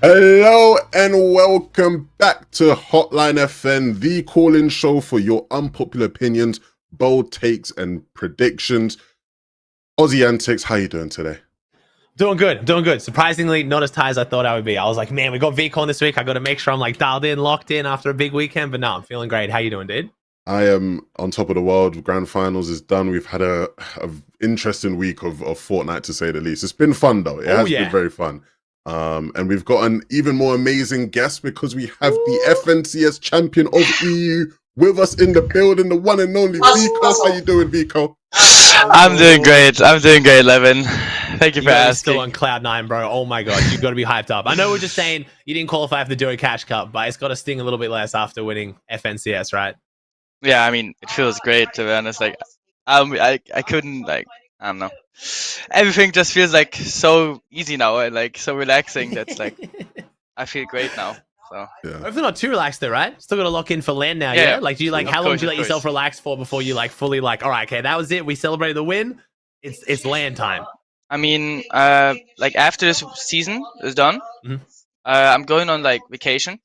Hello and welcome back to Hotline FN, the call-in show for your unpopular opinions, bold takes, and predictions. Aussie Antics, how you doing today? Doing good. Surprisingly, not as tired as I thought I would be. I was like, man, we got VIC this week. I got to make sure I'm like dialed in, locked in after a big weekend. But no, I'm feeling great. How you doing, dude? I am on top of the world. Grand Finals is done. We've had a interesting week of Fortnite, to say the least. It's been fun, though. It has been very fun. And we've got an even more amazing guest because we have the FNCS champion of EU with us in the building, the one and only VIC0. How you doing, VIC0? I'm doing great, Levin. Thank you for asking. Still on cloud 9, bro. Oh my god, you've got to be hyped up. I know we're just saying you didn't qualify for the Duo Cash Cup, but it's got to sting a little bit less after winning FNCS, right? Yeah, I mean, it feels great, to be honest. Like, I couldn't, like, I don't know. Everything just feels like so easy now and like so relaxing. That's like, I feel great now. So yeah. Hopefully not too relaxed though, right? Still got to lock in for land now. Yeah. Like, do you like how long do you let yourself relax for before you like fully like, all right, okay, that was it. We celebrated the win. It's land time. I mean, like after this season is done, I'm going on like vacation.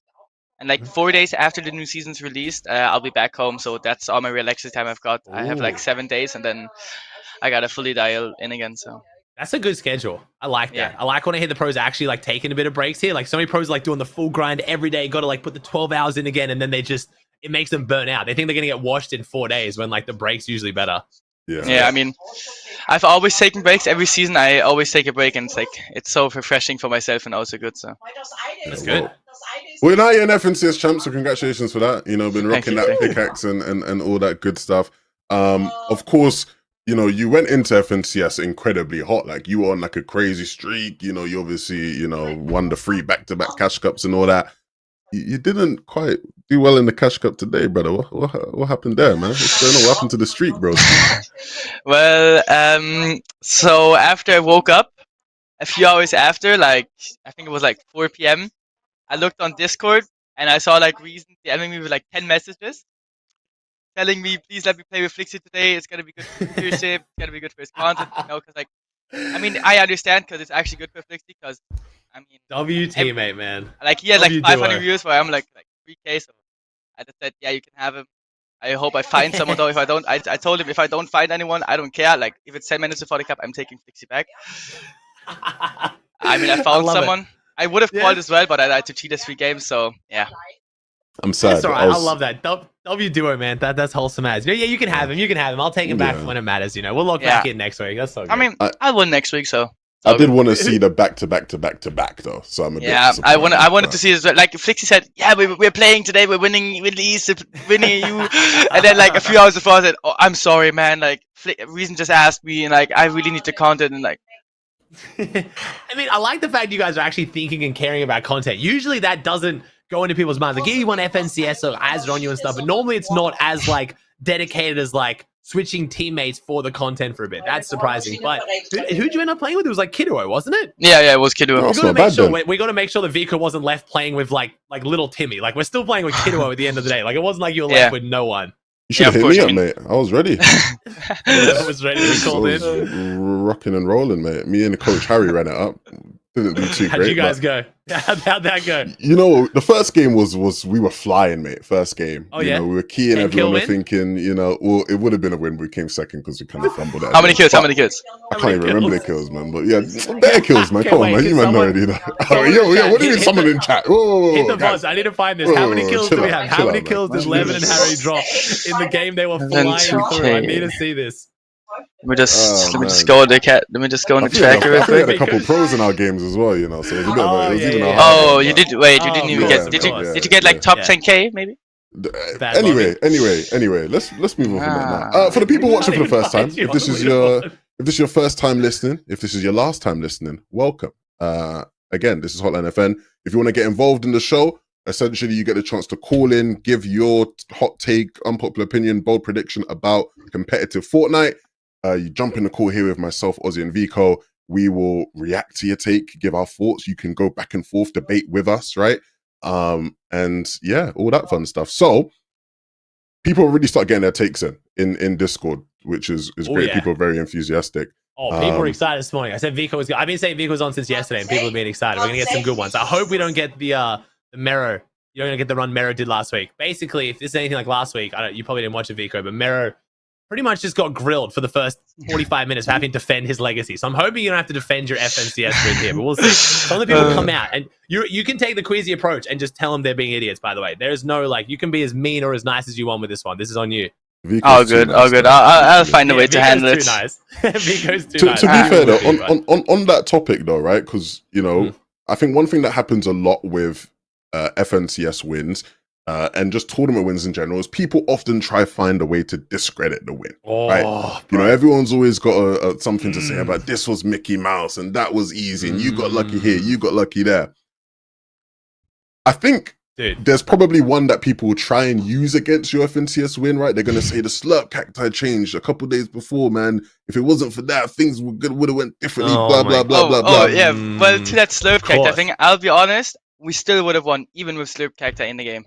And like 4 days after the new season's released, I'll be back home. So that's all my relaxing time I've got. Ooh. I have like 7 days, and then I gotta fully dial in again. So that's a good schedule. I like that. Yeah. I like when I hear the pros actually like taking a bit of breaks here. Like so many pros are like doing the full grind every day. Got to like put the 12 hours in again, and then it makes them burn out. They think they're gonna get washed in 4 days when like the break's usually better. Yeah. I mean, I've always taken breaks every season. I always take a break, and it's so refreshing for myself and also good. So that's good. Well, now you're an FNCS champ, so congratulations for that. You know, been rocking that pickaxe and all that good stuff. Of course, you know, you went into FNCS incredibly hot. Like, you were on like a crazy streak. You know, you obviously, you know, won the 3 back-to-back cash cups and all that. You didn't quite do well in the cash cup today, brother. What happened there, man? What's going on? What happened to the streak, bro? Well, so after I woke up, a few hours after, like, I think it was like 4 p.m., I looked on Discord and I saw like Reason DMing me with like 10 messages telling me, please let me play with Flixie today. It's going to be good for viewership. It's going to be good for his content. You know, because like, I mean, I understand because it's actually good for Flixie because, I mean. W teammate, man. Like, he has like 500 views where I'm like 3K. So I just said, yeah, you can have him. I hope I find someone though. If I don't, I told him if I don't find anyone, I don't care. Like, if it's 10 minutes before the cup, I'm taking Flixie back. I mean, I found someone. I would have called as well, but I had to cheat 3 games, so yeah. I'm sad. That's all right. I love that. W duo, man. That's wholesome as. Yeah, you can have him. You can have him. I'll take him back when it matters. You know, we'll look back in next week. That's so good. I mean, I won next week, so. I did want to see the back-to-back though, so I'm a bit disappointed. I wanted to see it as well. Like Flixie said, yeah, we're playing today. We're winning with the East, winning you. And then like a few hours before, I said, oh, I'm sorry, man. Like Reason just asked me, and like I really need the content, and like. I mean, I like the fact you guys are actually thinking and caring about content. Usually that doesn't go into people's minds. Like, yeah, you want FNCS, so eyes are on you and stuff, but normally it's not as like dedicated as like switching teammates for the content for a bit. That's surprising. But who'd you end up playing with? It was like Kidduo, wasn't it? Yeah, it was Kidduo. We got to make sure the VIC0 wasn't left playing with like little Timmy. Like, we're still playing with Kidduo at the end of the day. Like, it wasn't like you were left with no one. You should have hit me up, mate. I was ready. I was ready to be called in. Rocking and rolling, mate. Me and Coach Harry ran it up. Didn't do too great. How'd you guys go? How'd that go? You know, the first game was we were flying, mate. First game. Oh, you know, we were keying everyone. We're thinking, you know, well, it would have been a win, but we came second because we kind of fumbled it. How many kills? I can't even remember the kills, man. But yeah, better kills, man. Come on, man. You man know already. Yo, what do you mean someone in chat? Hit the buzz. I need to find this. How many kills do we have? How many kills did Levin and Harry drop in the game they were flying through? I need to see this. Let me just go on the tracker real quick. We had a couple pros in our games as well, you know. So it was a bit of a, you did. Wait, you didn't even get. Did you get like top 10K maybe? Anyway, let's move on from that now. For the people watching for the first time, if this is your first time listening, if this is your last time listening, welcome. Again, this is Hotline FN. If you want to get involved in the show, essentially you get a chance to call in, give your hot take, unpopular opinion, bold prediction about competitive Fortnite. You jump in the call here with myself, Aussie, and VIC0. We will react to your take, give our thoughts. You can go back and forth, debate with us, right? And yeah, all that fun stuff. So people already start getting their takes in Discord, which is great. People are very enthusiastic. Oh, people were excited this morning. I said VIC0 was good. I've been saying VIC0 was on since yesterday, and people have been excited. We're gonna get some good ones. I hope we don't get the Mero. You're gonna get the run Mero did last week. Basically, if this is anything like last week, you probably didn't watch a VIC0, but Mero pretty much just got grilled for the first 45 minutes for having to defend his legacy. So I'm hoping you don't have to defend your FNCS win here, but we'll see. Some of the people come out, and you can take the queasy approach and just tell them they're being idiots, by the way. There's no, like, you can be as mean or as nice as you want with this one. This is on you. Oh, good. I'll find a way to handle it. Nice. VIC0's too nice. To be fair, though, on that topic, though, right? Because, you know, I think one thing that happens a lot with FNCS wins and just tournament wins in general is people often try to find a way to discredit the win, right? Bro. You know, everyone's always got something to say about this was Mickey Mouse and that was easy and you got lucky here, you got lucky there. I think there's probably one that people will try and use against your FNCS win, right? They're going to say the slurp cacti changed a couple days before, man. If it wasn't for that, things would have went differently, blah, blah, blah, blah, blah. Oh, yeah. Well, to that slurp cacti thing, I'll be honest, we still would have won, even with slurp cacti in the game.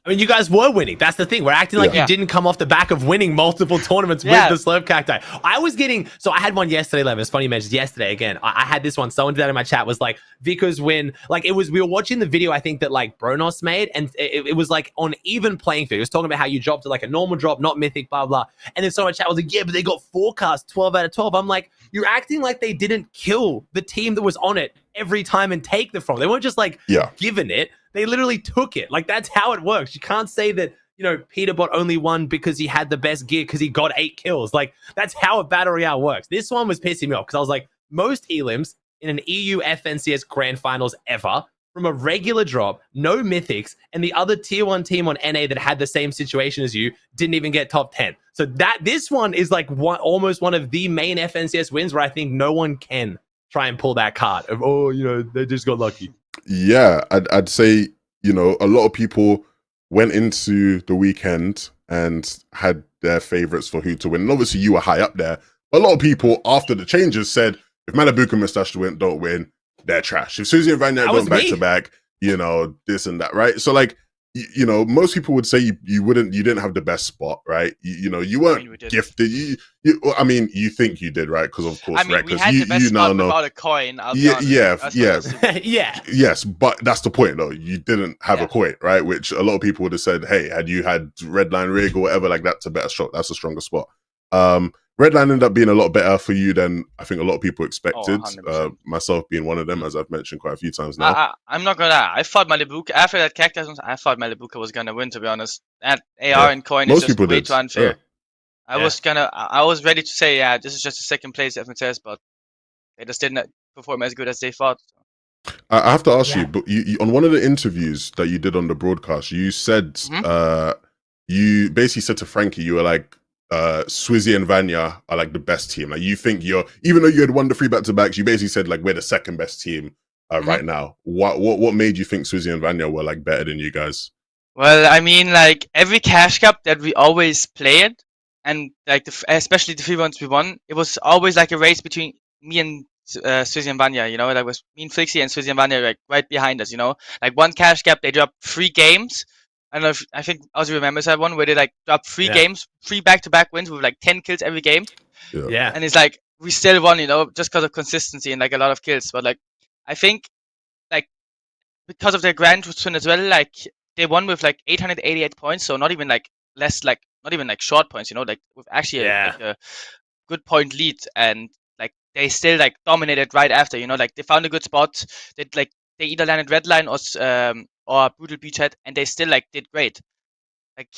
I mean, you guys were winning. That's the thing. We're acting like you didn't come off the back of winning multiple tournaments with the slurp cacti. I was getting... So I had one yesterday, Levin. It's funny you mentioned yesterday again. I had this one. Someone did that in my chat. Was like, VIC0's win. Like, it was... We were watching the video, I think, that, like, Bronos made. And it was, like, on even playing field. He was talking about how you dropped it like a normal drop, not mythic, blah, blah. And then someone in my chat was like, yeah, but they got forecast 12 out of 12. I'm like, you're acting like they didn't kill the team that was on it every time and take the from. They weren't just, like, given it. They literally took it. Like, that's how it works. You can't say that, you know, Peterbot only won because he had the best gear because he got 8 kills. Like, that's how a Battle Royale works. This one was pissing me off because I was like, most elims in an EU FNCS Grand Finals ever from a regular drop, no mythics, and the other tier 1 team on NA that had the same situation as you didn't even get top 10. So this one is like almost one of the main FNCS wins where I think no one can try and pull that card of, oh, you know, they just got lucky. Yeah, I'd say, you know, a lot of people went into the weekend and had their favorites for who to win. And obviously, you were high up there. A lot of people, after the changes, said, if Malibuka and Mustache don't win, they're trash. If Susie and Van Dyke don't back-to-back, you know, this and that, right? So, like, you know, most people would say you didn't have the best spot, right? You know, you weren't gifted. I mean, you think you did, right? Because of course, I mean, right? we had the best spot without a coin. Yes, but that's the point, though. You didn't have a coin, right? Which a lot of people would have said, hey, had you had Redline Rig or whatever, like that's a better shot. That's a stronger spot. Redline ended up being a lot better for you than I think a lot of people expected. Myself being one of them, as I've mentioned quite a few times now. I'm not gonna lie. I thought Malibuka after that cactus. I thought Malibuka was gonna win. To be honest, that AR and coin is just way too unfair. I was ready to say, this is just a second place FNCS, but they just didn't perform as good as they thought. I have to ask you, but you on one of the interviews that you did on the broadcast, you said you basically said to Frankie, you were like, Swizzy and Vanya are like the best team. Like, you think even though you had won the 3 back-to-backs, you basically said like we're the second best team right now. What made you think Swizzy and Vanya were like better than you guys? Well, I mean, like every cash cup that we always played, and like especially the 3 ones we won, it was always like a race between me and Swizzy and Vanya. You know, like was me and Flixie and Swizzy and Vanya like right behind us. You know, like one cash cup they dropped 3 games. I think Ozzy remembers that one where they like dropped 3 games, 3 back-to-back wins with like 10 kills every game. Yeah. And it's like we still won, you know, just because of consistency and like a lot of kills. But like I think like because of their grand twin as well, like they won with like 888 points, so not even like not even like short points, you know, like with actually a good point lead, and like they still like dominated right after, you know, like they found a good spot. They either landed Redline or Brutal Beachhead, and they still like did great. Like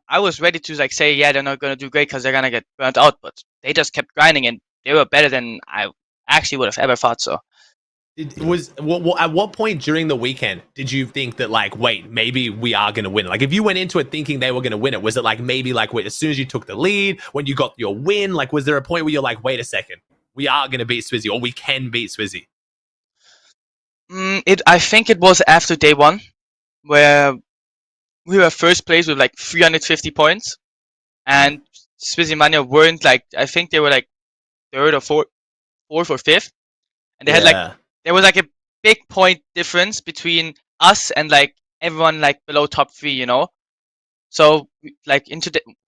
I was ready to like say, yeah, they're not gonna do great because they're gonna get burnt out, but they just kept grinding and they were better than I actually would have ever thought. So at what point during the weekend did you think that like, wait, maybe we are gonna win? Like, if you went into it thinking they were gonna win it, was it like maybe like wait, as soon as you took the lead, when you got your win, like was there a point where you're like, wait a second, we are gonna beat Swizzy, or we can beat Swizzy? I think it was after day 1 where we were first place with like 350 points, and Swizzy Mania weren't like, I think they were like 3rd or 4th or 5th, and they had like there was like a big point difference between us and like everyone like below top 3, you know. So like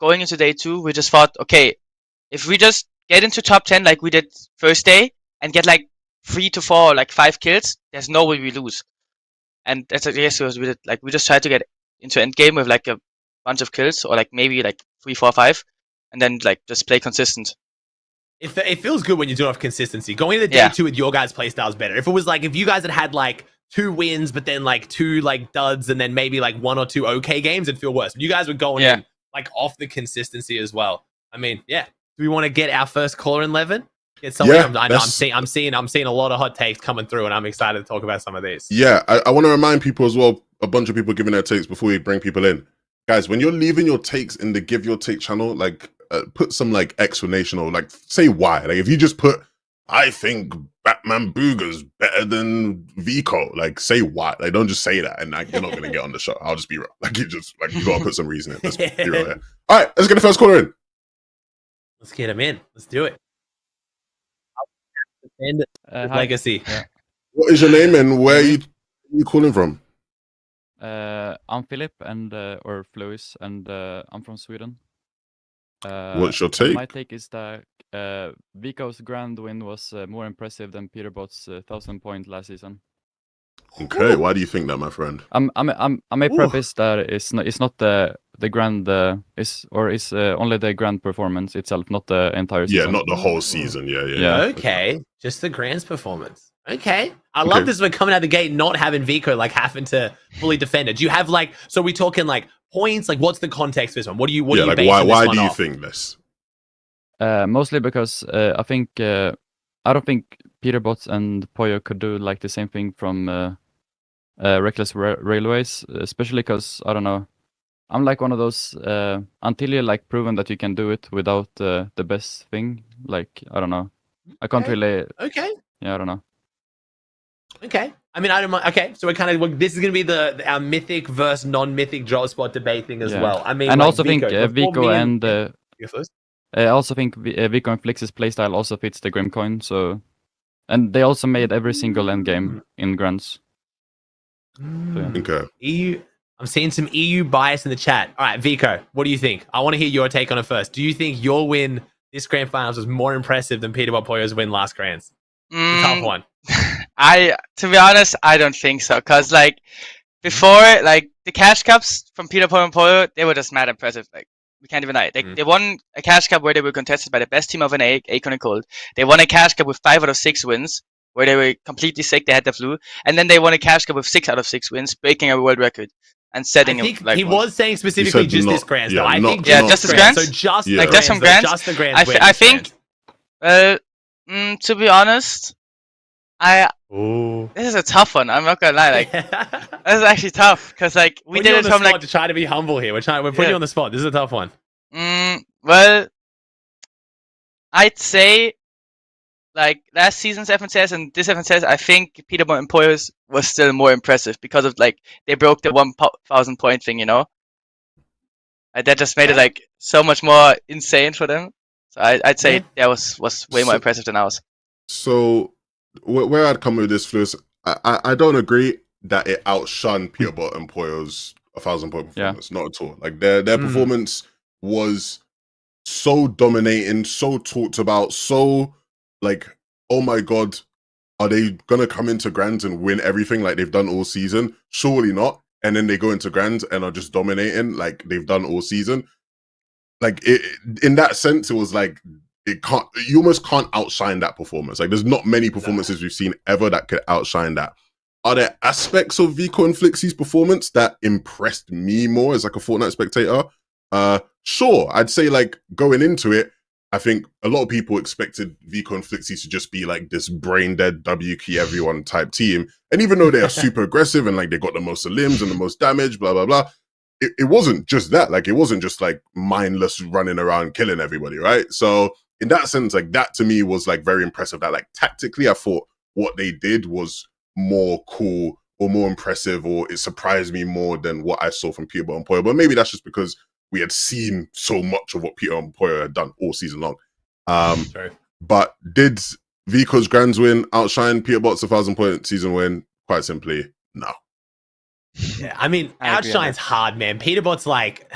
going into day 2, we just thought, okay, if we just get into top 10 like we did first day and get like 3 to 4, like 5 kills, there's no way we lose. And that's I guess we did. Like we just tried to get into end game with like a bunch of kills, or like maybe like 3, 4, 5, and then like just play consistent. It feels good when you do have consistency. Going into day 2 with your guys' playstyle is better. If it was like if you guys had like 2 wins, but then like 2 like duds, and then maybe like 1 or 2 okay games, it'd feel worse. But you guys were going in like off the consistency as well. I mean, yeah. Do we want to get our first caller in 11? Get something. I know I'm seeing a lot of hot takes coming through, and I'm excited to talk about some of these. Yeah, I want to remind people as well. A bunch of people giving their takes before we bring people in. Guys, when you're leaving your takes in the Give Your Take channel, like put some like explanation or like say why. Like if you just put, I think Batman Booger's better than VIC0, like say why. Like don't just say that and like you're not gonna get on the show. I'll just be real. Like you gotta put some reason in. Let's be real here. All right, let's get the first caller in. Let's get him in. Let's do it. Legacy. Yeah. What is your name and where are you calling from? I'm Philip or Flois, and I'm from Sweden. What's your take? My take is that VIC0's grand win was more impressive than Peterbot's 1,000 point last season. Okay, why do you think that, my friend? I may preface that it's not the grand is only the grand performance itself, not the entire season. Yeah, not the whole season. Yeah. Okay, just the grand's performance. Okay, I love this. We're coming out the gate not having VIC0 like having to fully defend it. Do you have like? So we talking like points? Like, what's the context for this one? What do you? What are you like basing why this one do you off? think this? Mostly because I think I don't think Peterbots and Poyo could do like the same thing from Reckless Railways, especially because I don't know. I'm like one of those until you're like proven that you can do it without the best thing. Like I don't know. I can't really. Okay. Yeah, I don't know. Okay. I mean, I don't mind. Okay, so we're kind of this is going to be our mythic versus non-mythic drop spot debate thing as well. I mean, and like also think VIC0 and I also think VIC0 and Flix's playstyle also fits the Grim coin. So, and they also made every single end game in Grunts. So, Okay. EU. I'm seeing some EU bias in the chat. All right, VIC0, what do you think? I want to hear your take on it first. Do you think your win this grand finals was more impressive than Peter Poyo's win last grands? Tough one. To be honest, I don't think so. Cause like before, like the cash cups from Peter Poyo and Poyo, they were just mad impressive. Like we can't even lie. They won a cash cup where they were contested by the best team of an Acorn and Cold. They won a cash cup with 5 out of 6 wins, where they were completely sick. They had the flu, and then they won a cash cup with 6 out of 6 wins, breaking a world record and setting. I think he was saying specifically just this grand. Yeah, I think just this grand. So just like just some grand. Just the grand. I think. To be honest, this is a tough one. I'm not gonna lie. Like this is actually tough because like we did it from like to try to be humble here. We're putting you on the spot. This is a tough one. Well, I'd say like last season's FNCS and this FNCS, I think Peter and Poyo's was still more impressive because of like they broke the 1,000 point thing, you know. That just made it like so much more insane for them. So I'd say that was way more impressive than ours. So where I'd come with this, Flus, I don't agree that it outshone Peterbot and Poyo's 1,000 point performance. Not at all. Like their performance was so dominating, so talked about, so like, oh my god, are they gonna come into Grands and win everything like they've done all season? Surely not. And then they go into Grands and are just dominating like they've done all season. Like in that sense, it was like you almost can't outshine that performance. Like there's not many performances we've seen ever that could outshine that. Are there aspects of VIC0 and Flixie's performance that impressed me more as like a Fortnite spectator? Sure, I'd say like going into it, I think a lot of people expected VIC0 and Flixie to just be like this brain dead WK everyone type team. And even though they are super aggressive and like they got the most limbs and the most damage, blah, blah, blah, it wasn't just that. Like it wasn't just like mindless running around killing everybody, right? So in that sense, like that to me was like very impressive. That like tactically, I thought what they did was more cool or more impressive, or it surprised me more than what I saw from Peter and Poyo. But maybe that's just because we had seen so much of what Peter and Poyo had done all season long. But did VIC0's Grands win outshine Peter Bot's 1,000 point season win? Quite simply, no. Yeah, I mean, outshine's hard, man. Peterbot's like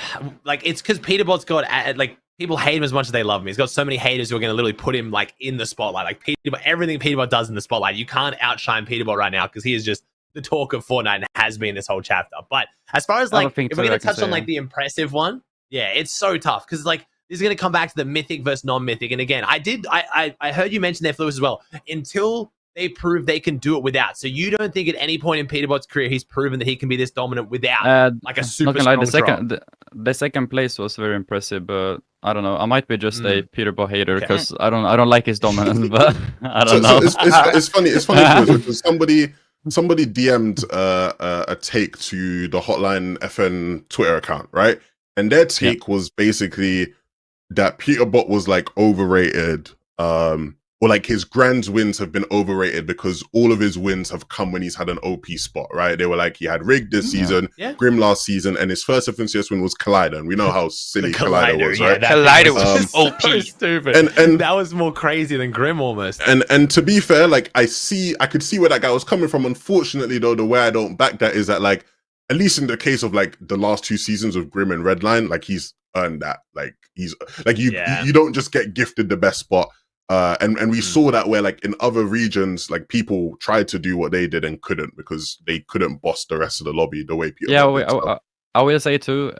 it's because Peterbot's got like people hate him as much as they love him. He's got so many haters who are going to literally put him like in the spotlight. Like Peterbot, everything Peterbot does in the spotlight, you can't outshine Peterbot right now because he is just the talk of Fortnite and has been this whole chapter. But as far as like, if we're going to touch on like the impressive one, yeah, it's so tough because like this is going to come back to the mythic versus non-mythic. And again, I heard you mention there, Flewis, as well. Until they prove they can do it without. So you don't think at any point in Peterbot's career he's proven that he can be this dominant without like a super strong drop? The second place was very impressive, but I don't know. I might be just a Peterbot hater because I don't like his dominance, but I don't know. It's funny. It's funny because somebody DM'd a take to the HotlineFN Twitter account, right? And their take was basically that Peterbot was like overrated, or like his grand wins have been overrated because all of his wins have come when he's had an OP spot, right? They were like, he had Rig this season, Grim last season, and his first FNCS win was Collider, and we know how silly Collider was, right? Collider was OP. So stupid. And that was more crazy than Grim almost. And to be fair, like I could see where that guy was coming from. Unfortunately, though, the way I don't back that is that, like, at least in the case of like the last 2 seasons of Grim and Redline, like he's earned that. Like he's like you don't just get gifted the best spot. And we saw that where like in other regions, like people tried to do what they did and couldn't because they couldn't boss the rest of the lobby the way people. Yeah, I will say too.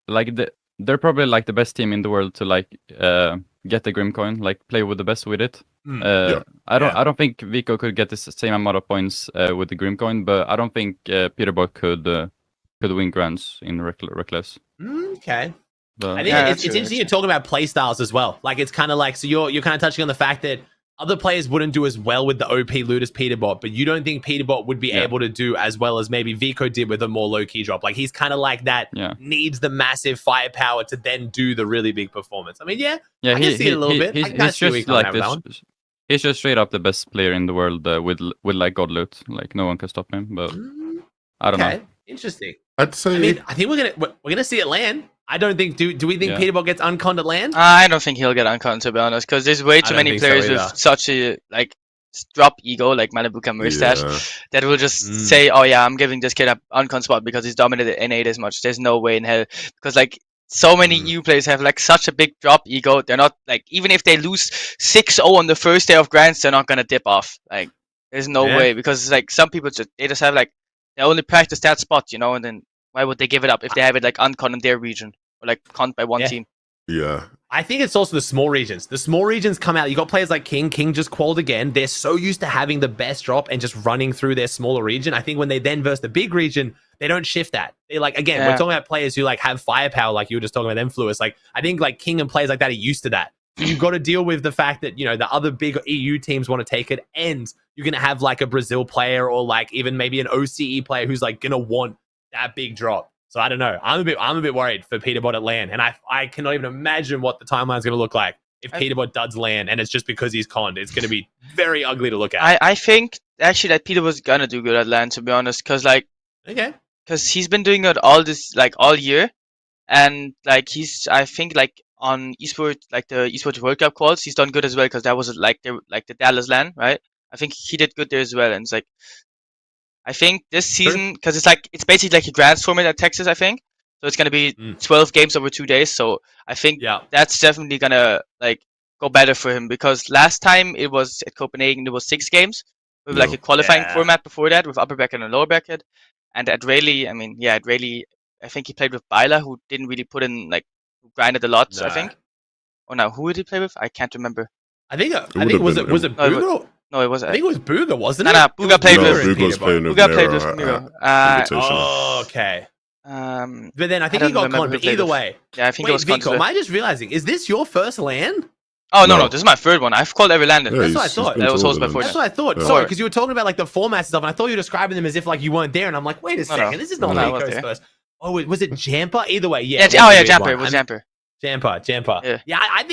Like they're probably like the best team in the world to like get the Grim coin, like play with the best with it. I don't think VIC0 could get the same amount of points with the Grim coin, but I don't think Peterbot could win grands in Reckless. Okay. But, I think it's interesting you're talking about play styles as well. Like it's kind of like, so you're kind of touching on the fact that other players wouldn't do as well with the OP loot as Peterbot, but you don't think Peterbot would be able to do as well as maybe VIC0 did with a more low-key drop. Like he's kind of like that needs the massive firepower to then do the really big performance. I mean, I can see it a little bit. He's just like this. He's just straight up the best player in the world with like god loot. Like no one can stop him. But I don't know. Interesting. I'd say. I mean, I think we're gonna see it land. I don't think. Do we think Peterbot gets unconned at land? I don't think he'll get unconned, to be honest, because there's way too many players with such a like drop ego, like Malibuka and Mustache, that will just say, "Oh yeah, I'm giving this kid an uncon spot because he's dominated N8 as much." There's no way in hell, because like so many EU players have like such a big drop ego. They're not like, even if they lose 6-0 on the first day of grands, they're not gonna dip off. Like there's no way, because like some people they just have like they only practice that spot, you know, and then why would they give it up if they have it like uncon in their region or like con by one team? Yeah. I think it's also the small regions. The small regions come out. You got players like King. King just qualied again. They're so used to having the best drop and just running through their smaller region. I think when they then verse the big region, they don't shift that. They like, again, we're talking about players who like have firepower, like you were just talking about them, Flewis. Like I think like King and players like that are used to that. So you've got to deal with the fact that, you know, the other big EU teams want to take it, and you're going to have like a Brazil player or like even maybe an OCE player who's like going to want that big drop. So I don't know. I'm a bit worried for Peterbot at LAN, and I cannot even imagine what the timeline's going to look like if Peterbot does LAN, and it's just because he's conned. It's going to be very ugly to look at. I think actually that Peterbot's gonna do good at LAN, to be honest, because like because he's been doing it all year, and like I think like on esports, like the esports World Cup quals, he's done good as well, because that was like the Dallas LAN, right? I think he did good there as well, and it's like, I think this season, because it's basically like a grand tournament at Texas, I think. So it's going to be 12 games over 2 days. So I think that's definitely going to like go better for him, because last time it was at Copenhagen, it was 6 games with like a qualifying format before that with upper bracket and lower bracket. And at Rayleigh, I think he played with Baila, who didn't really put in, like, grinded a lot, I think. Oh no, who did he play with? I can't remember. I think was it Booga? No, it wasn't. I think it was Booga, wasn't it? No, Booga played with Miro. Oh, okay. But then I think he got conned, but either way. Yeah, I think it was conned. Am I just realizing, is this your first LAN? Oh, no, this is my third one. I've called every LAN. That's what I thought. That was hosted before. That's what I thought. Sorry, because you were talking about like the formats and stuff, and I thought you were describing them as if like you weren't there, and I'm like, wait a second, this is not VIC0's first. Oh, was it Jamper? Either way, yeah. Jamper. It was Jamper. Jamper. Yeah, I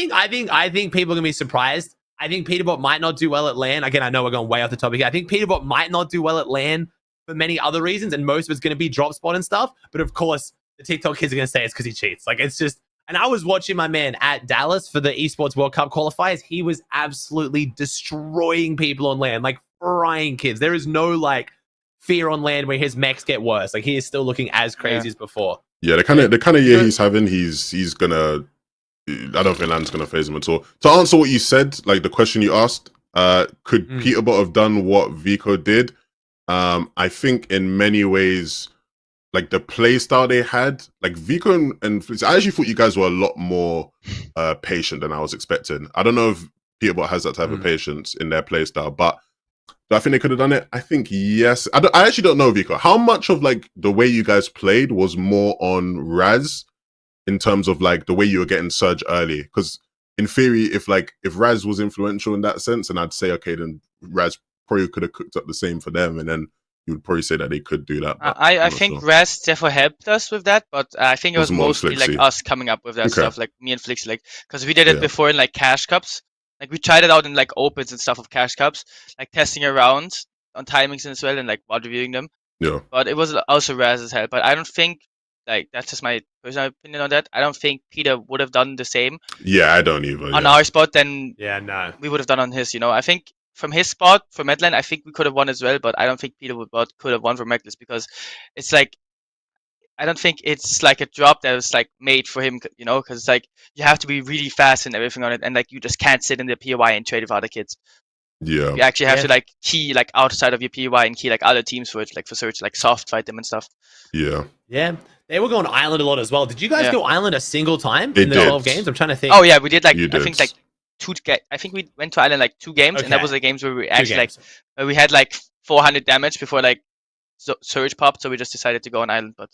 think people are gonna be surprised. I think Peterbot might not do well at LAN. Again, I know we're going way off the topic here. I think Peterbot might not do well at LAN for many other reasons, and most of it's going to be drop spot and stuff. But of course, the TikTok kids are going to say it's because he cheats. Like, it's just... And I was watching my man at Dallas for the Esports World Cup qualifiers. He was absolutely destroying people on LAN, like frying kids. There is no, like, fear on LAN where his mechs get worse. Like, he is still looking as crazy as before. Yeah, the kind of year he's having, he's gonna I don't think Land's going to phase him at all. To answer what you said, like the question you asked, could Peterbot have done what VIC0 did? I think in many ways, like the play style they had, like VIC0 and Flix, I actually thought you guys were a lot more patient than I was expecting. I don't know if Peterbot has that type of patience in their play style, but do I think they could have done it? I think yes. I actually don't know, VIC0. How much of like the way you guys played was more on Raz in terms of like the way you were getting Surge early? Because in theory, if Raz was influential in that sense, and I'd say, okay, then Raz probably could have cooked up the same for them, and then you would probably say that they could do that. I think sure. Raz definitely helped us with that, but I think it was mostly like us coming up with that stuff, like me and Flixie, like because we did it before in like Cash Cups. Like we tried it out in like opens and stuff of Cash Cups, like testing around on timings as well and like while reviewing them. Yeah. But it was also Raz's help. But I don't think, like, that's just my personal opinion on that. I don't think Peter would have done the same. Yeah, I don't either. On our spot, then we would have done on his. You know, I think from his spot for Medline, I think we could have won as well. But I don't think Peter could have won from Reckless because it's like I don't think it's like a drop that was like made for him. You know, because it's like you have to be really fast and everything on it, and like you just can't sit in the POI and trade with other kids. Yeah. You actually have to like key like outside of your POI and key like other teams for it, like for search, like soft fight them and stuff. Yeah. Yeah. They were going Island a lot as well. Did you guys go Island a single time in the 12 games? I'm trying to think. Oh yeah, we did like I think like I think we went to Island like 2 games, and that was the games where we actually like where we had like 400 damage before like surge popped, so we just decided to go on Island, but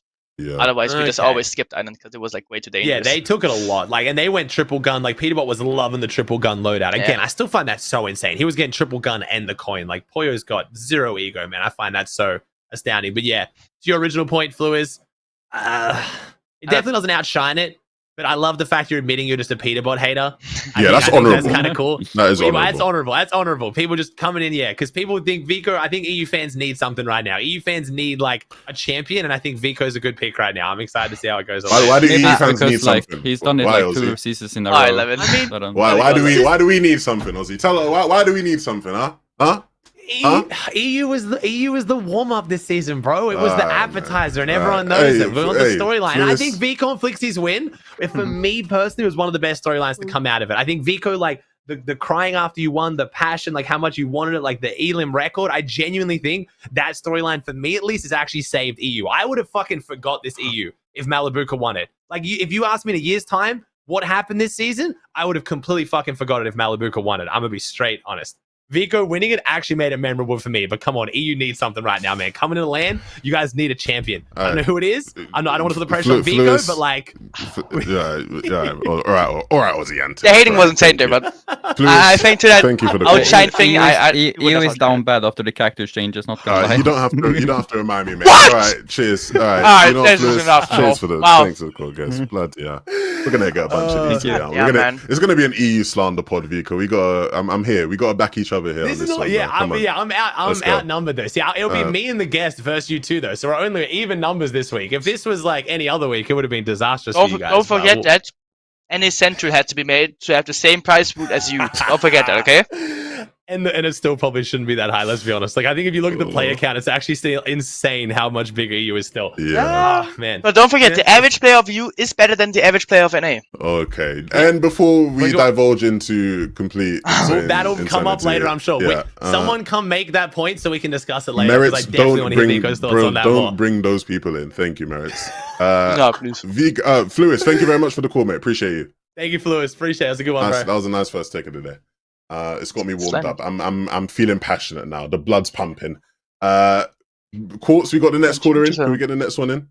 otherwise we just always skipped Island because it was like way too dangerous. Yeah, they took it a lot. Like, and they went triple gun. Like Peterbot was loving the triple gun loadout. Again, I still find that so insane. He was getting triple gun and the coin. Like Poyo's got zero ego, man. I find that so astounding. But yeah, to your original point, Fluis, it definitely doesn't outshine it. But I love the fact you're admitting you're just a Peterbot hater. That's honorable. That's kind of cool. That is honorable. That's honorable. That's honorable. People just coming in, because people think VIC0. I think EU fans need something right now. EU fans need like a champion, and I think VIC0 is a good pick right now. I'm excited to see how it goes. Why do EU fans need something? He's done it like 2 seasons in a row. I mean, why do we need something, Ozzy? Tell her why do we need something, huh? EU was the warm up this season, bro. It was the appetizer, and everyone knows it. We're on the storyline. I think VIC0 and Flixie's win, for me personally, was one of the best storylines to come out of it. I think VIC0, like the crying after you won, the passion, like how much you wanted it, like the Elim record. I genuinely think that storyline, for me at least, has actually saved EU. I would have fucking forgot this EU if Malibuca won it. Like, if you asked me in a year's time what happened this season, I would have completely fucking forgot it if Malibuca won it. I'm gonna be straight honest. VIC0 winning it actually made it memorable for me, but come on, EU needs something right now, man. Coming to the land, you guys need a champion. I don't know who it is. I don't want to put the pressure on VIC0, but like, all right, Ozzy Ant. The hating wasn't said there, but I think to that outshine thing, EU is down bad after the character changes. Not gonna lie. You don't have to remind me, man. All right, cheers. All right, you know, cheers for the thanks for the call, guys. Blood, we're gonna get a bunch of these. It's gonna be an EU slander pod, VIC0. I'm here. We gotta back each other. Here this is not, I'm outnumbered though. See, it'll be me and the guest versus you two though. So we're only even numbers this week. If this was like any other week, it would have been disastrous for you guys. Don't forget that any central had to be made to have the same price pool as you. Don't forget that, okay? And it still probably shouldn't be that high. Let's be honest. Like, I think if you look at the player count, it's actually still insane how much bigger EU is still. Man. But don't forget, the average player of EU is better than the average player of NA. Okay. And before we divulge into complete that'll come up later, I'm sure. Someone come make that point so we can discuss it later. Merits, I definitely want to hear VICO's thoughts on that. Don't bring those people in. Thank you, Merits. No, please. Fluis, thank you very much for the call, mate. Appreciate you. Thank you, Fluis. Appreciate it. That's a good one, bro. That was a nice first take of the day. It's got me warmed up. I'm feeling passionate now. The blood's pumping. Quartz, we got the next caller in. Can we get the next one in?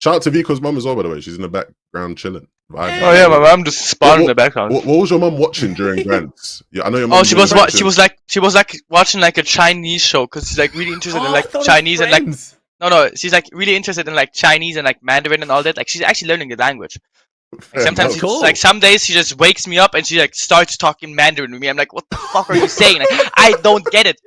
Shout out to VICO's mum as well, by the way. She's in the background chilling. Oh yeah, my mum just spawned in the background. What was your mum watching during Grants? Yeah, I know your mum. Oh, she was like watching like a Chinese show because she's like really interested in like Chinese and like she's like really interested in like Chinese and like Mandarin and all that. Like she's actually learning the language. Like, sometimes like some days she just wakes me up and she like starts talking Mandarin with me. I'm like, what the fuck are you saying? Like, I don't get it.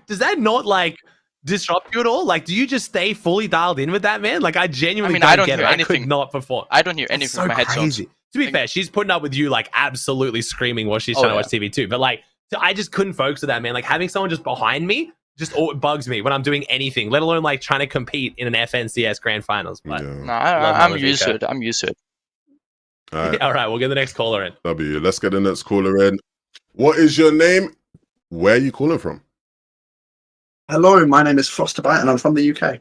Does that not like disrupt you at all? Like, do you just stay fully dialed in with that, man? Like, I genuinely don't get it. Anything. I could not perform. I don't hear anything from my headphones. To be fair, she's putting up with you like absolutely screaming while she's trying to watch TV too. But like, I just couldn't focus with that, man. Like having someone just behind me just bugs me when I'm doing anything, let alone like trying to compete in an FNCS Grand Finals. But no, I'm used to it. I'm used to it. All right. All right, we'll get the next caller in. W. Let's get the next caller in. What is your name? Where are you calling from? Hello, my name is Frosterbite and I'm from the UK.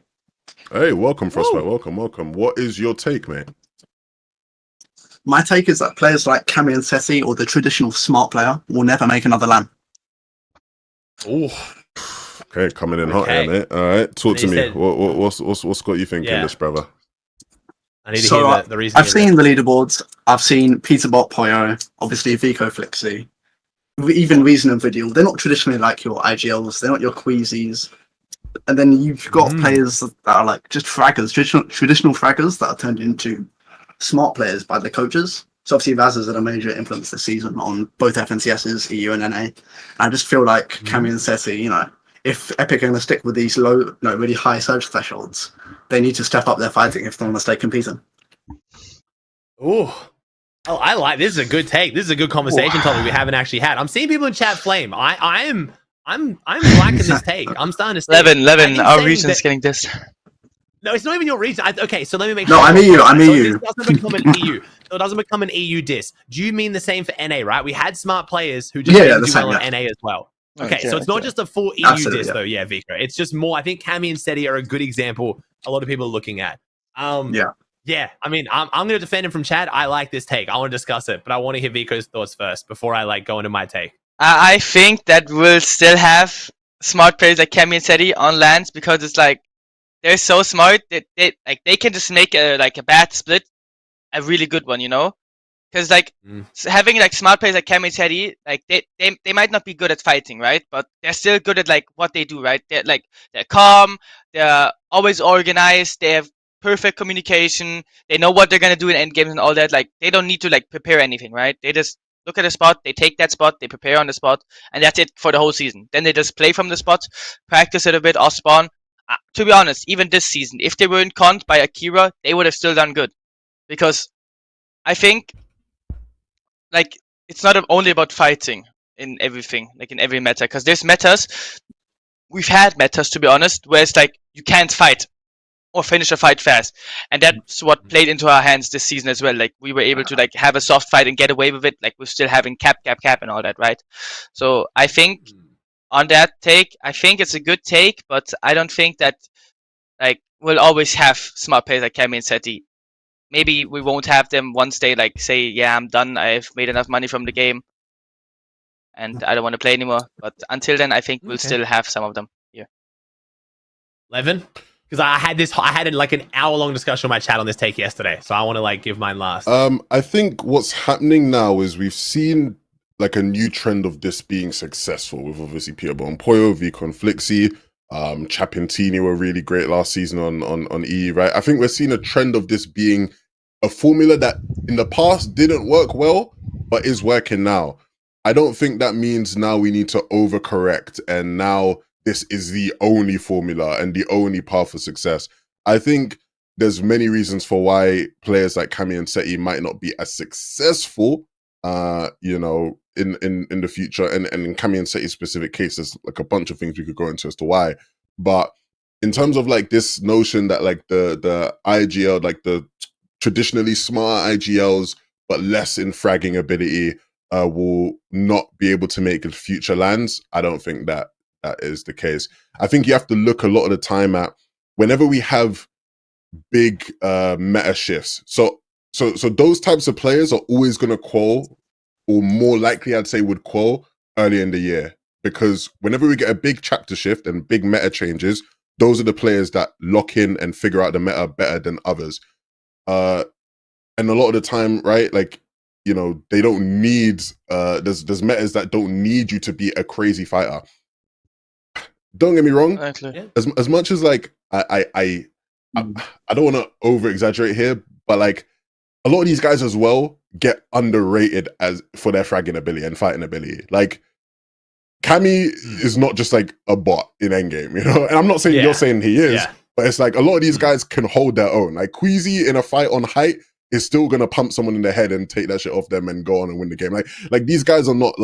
Hey, welcome, Frostbite. Welcome. What is your take, mate? My take is that players like Cami and Seti, or the traditional smart player, will never make another LAN. Oh, okay, coming in hot here, mate. All right, talk to me. What's got you thinking, this brother? I need to hear the reason. I've seen the leaderboards. I've seen Peterbot, Poyo, obviously VIC0, Flixie, even Reason and Video. They're not traditionally like your IGLs. They're not your Queasies. And then you've got players that are like just fraggers, traditional fraggers that are turned into smart players by the coaches. So obviously Vaz has had a major influence this season on both FNCSs, EU and NA. And I just feel like Cami and Seti, you know, if Epic are going to stick with these really high surge thresholds, they need to step up their fighting if they want to stay competing. Oh, I like this. Is a good take. This is a good conversation topic we haven't actually had. I'm seeing people in chat flame. I'm liking this take. I'm starting to see. Levin, our region's getting this. No, it's not even your region. Okay, so let me make sure. No, I'm EU. I'm EU. It doesn't become an EU. So it doesn't become an EU diss. Do you mean the same for NA, right? We had smart players who just didn't do well on NA as well. Okay, so it's not just a full EU diss, though. Yeah, VIC0. It's just more. I think Cami and Seti are a good example. A lot of people are looking at. Yeah. I mean, I'm going to defend him from chat. I like this take. I want to discuss it, but I want to hear VIC0's thoughts first before I go into my take. I think that we'll still have smart players like Cami and Seti on lands because it's like they're so smart that they can just make a bad split a really good one, you know? Because having smart players like Cami and Seti, they might not be good at fighting, right? But they're still good at what they do, right? They're calm, they're always organized, they have perfect communication, they know what they're gonna do in end games and all that. They don't need to prepare anything, right? They just look at a spot, they take that spot, they prepare on the spot, and that's it for the whole season. Then they just play from the spot, practice it a bit off spawn. To be honest, even this season, if they weren't conned by Akira, they would have still done good. Because I think it's not only about fighting in everything, in every meta, because there's metas. We've had metas, to be honest, where it's you can't fight or finish a fight fast, and that's what played into our hands this season as well. We were able to have a soft fight and get away with it, we're still having cap and all that, right? So I think on that take, I think it's a good take, but I don't think that we'll always have smart players like Cami and Seti. Maybe we won't have them once they say, yeah, I'm done, I've made enough money from the game and I don't want to play anymore. But until then, I think we'll still have some of them here. Levin? Because I had an hour-long discussion on my chat on this take yesterday, so I want to give mine last. I think what's happening now is we've seen a new trend of this being successful with obviously Peterbot and Poyo, VIC0 and Flixie. Chapintini were really great last season on E, right? I think we're seeing a trend of this being a formula that in the past didn't work well, but is working now. I don't think that means now we need to overcorrect and now this is the only formula and the only path for success. I think there's many reasons for why players like Cami and Seti might not be as successful, in the future. And in Cami and Seti's specific case, there's a bunch of things we could go into as to why. But in terms of this notion that the IGL, the traditionally smart IGLs, but less in fragging ability, will not be able to make future lands, I don't think that is the case. I think you have to look a lot of the time at whenever we have big meta shifts. So those types of players are always going to qual, or more likely I'd say would qual early in the year, because whenever we get a big chapter shift and big meta changes, those are the players that lock in and figure out the meta better than others. And a lot of the time, right, they don't need there's metas that don't need you to be a crazy fighter. Don't get me wrong. As much as I don't want to over exaggerate here, but a lot of these guys as well get underrated as for their fragging ability and fighting ability. Cami is not just a bot in endgame, And I'm not saying you're saying he is, but it's a lot of these guys can hold their own. Queasy in a fight on height is still gonna pump someone in the head and take that shit off them and go on and win the game. These guys are not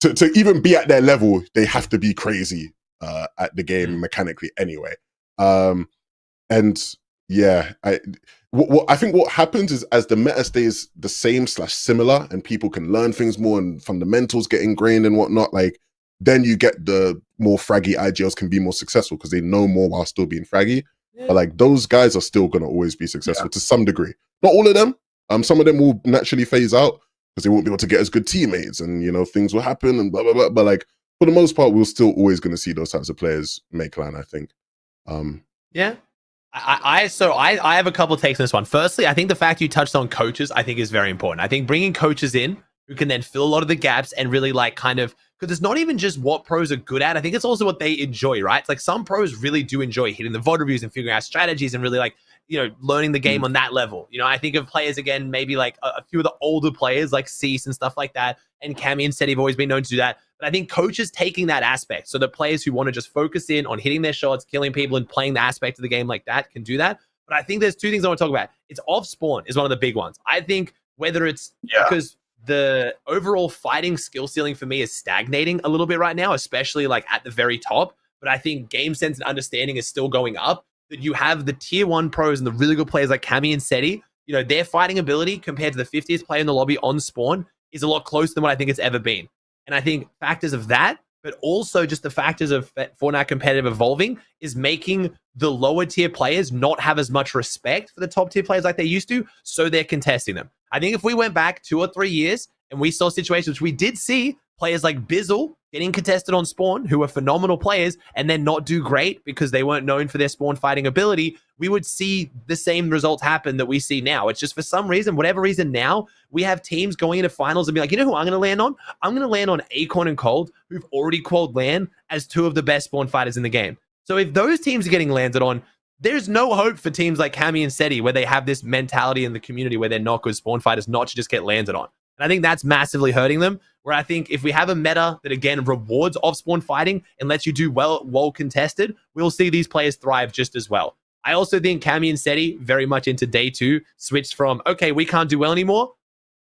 to even be at their level, they have to be crazy at the game mechanically anyway. And yeah, what I think what happens is as the meta stays the same / similar, and people can learn things more, and fundamentals get ingrained and whatnot, like then you get the more fraggy IGLs can be more successful because they know more while still being fraggy. But like those guys are still gonna always be successful to some degree. Not all of them. Some of them will naturally phase out because they won't be able to get as good teammates, and you know things will happen and blah blah blah. But like for the most part, we're still always gonna see those types of players make LAN, I think. Yeah. I have a couple of takes on this one. Firstly, I think the fact you touched on coaches, I think is very important. I think bringing coaches in who can then fill a lot of the gaps and really like kind of, because it's not even just what pros are good at. I think it's also what they enjoy, right? It's like some pros really do enjoy hitting the VOD reviews and figuring out strategies and really like, you know, learning the game on that level. You know, I think of players again, maybe like a few of the older players like Cease and stuff like that. And Cammy and Seti have always been known to do that. But I think coaches taking that aspect, so the players who want to just focus in on hitting their shots, killing people, and playing the aspect of the game like that can do that. But I think there's two things I want to talk about. It's off spawn is one of the big ones. I think whether it's because the overall fighting skill ceiling for me is stagnating a little bit right now, especially like at the very top. But I think game sense and understanding is still going up. That you have the tier 1 pros and the really good players like Cammy and Seti, you know, their fighting ability compared to the 50th player in the lobby on spawn is a lot closer than what I think it's ever been. And I think factors of that, but also just the factors of Fortnite competitive evolving is making the lower tier players not have as much respect for the top tier players like they used to, so they're contesting them. I think if we went back 2 or 3 years and we saw situations which we did see players like Bizzle getting contested on spawn, who are phenomenal players, and then not do great because they weren't known for their spawn fighting ability, we would see the same results happen that we see now. It's just for some reason, whatever reason now, we have teams going into finals and be like, you know who I'm going to land on? I'm going to land on Acorn and Cold, who've already qualified LAN as 2 of the best spawn fighters in the game. So if those teams are getting landed on, there's no hope for teams like Cammy and Seti where they have this mentality in the community where they're not good spawn fighters not to just get landed on. And I think that's massively hurting them. Where I think if we have a meta that, again, rewards off-spawn fighting and lets you do well contested, we'll see these players thrive just as well. I also think Cammy and Seti, very much into day 2, switched from, okay, we can't do well anymore,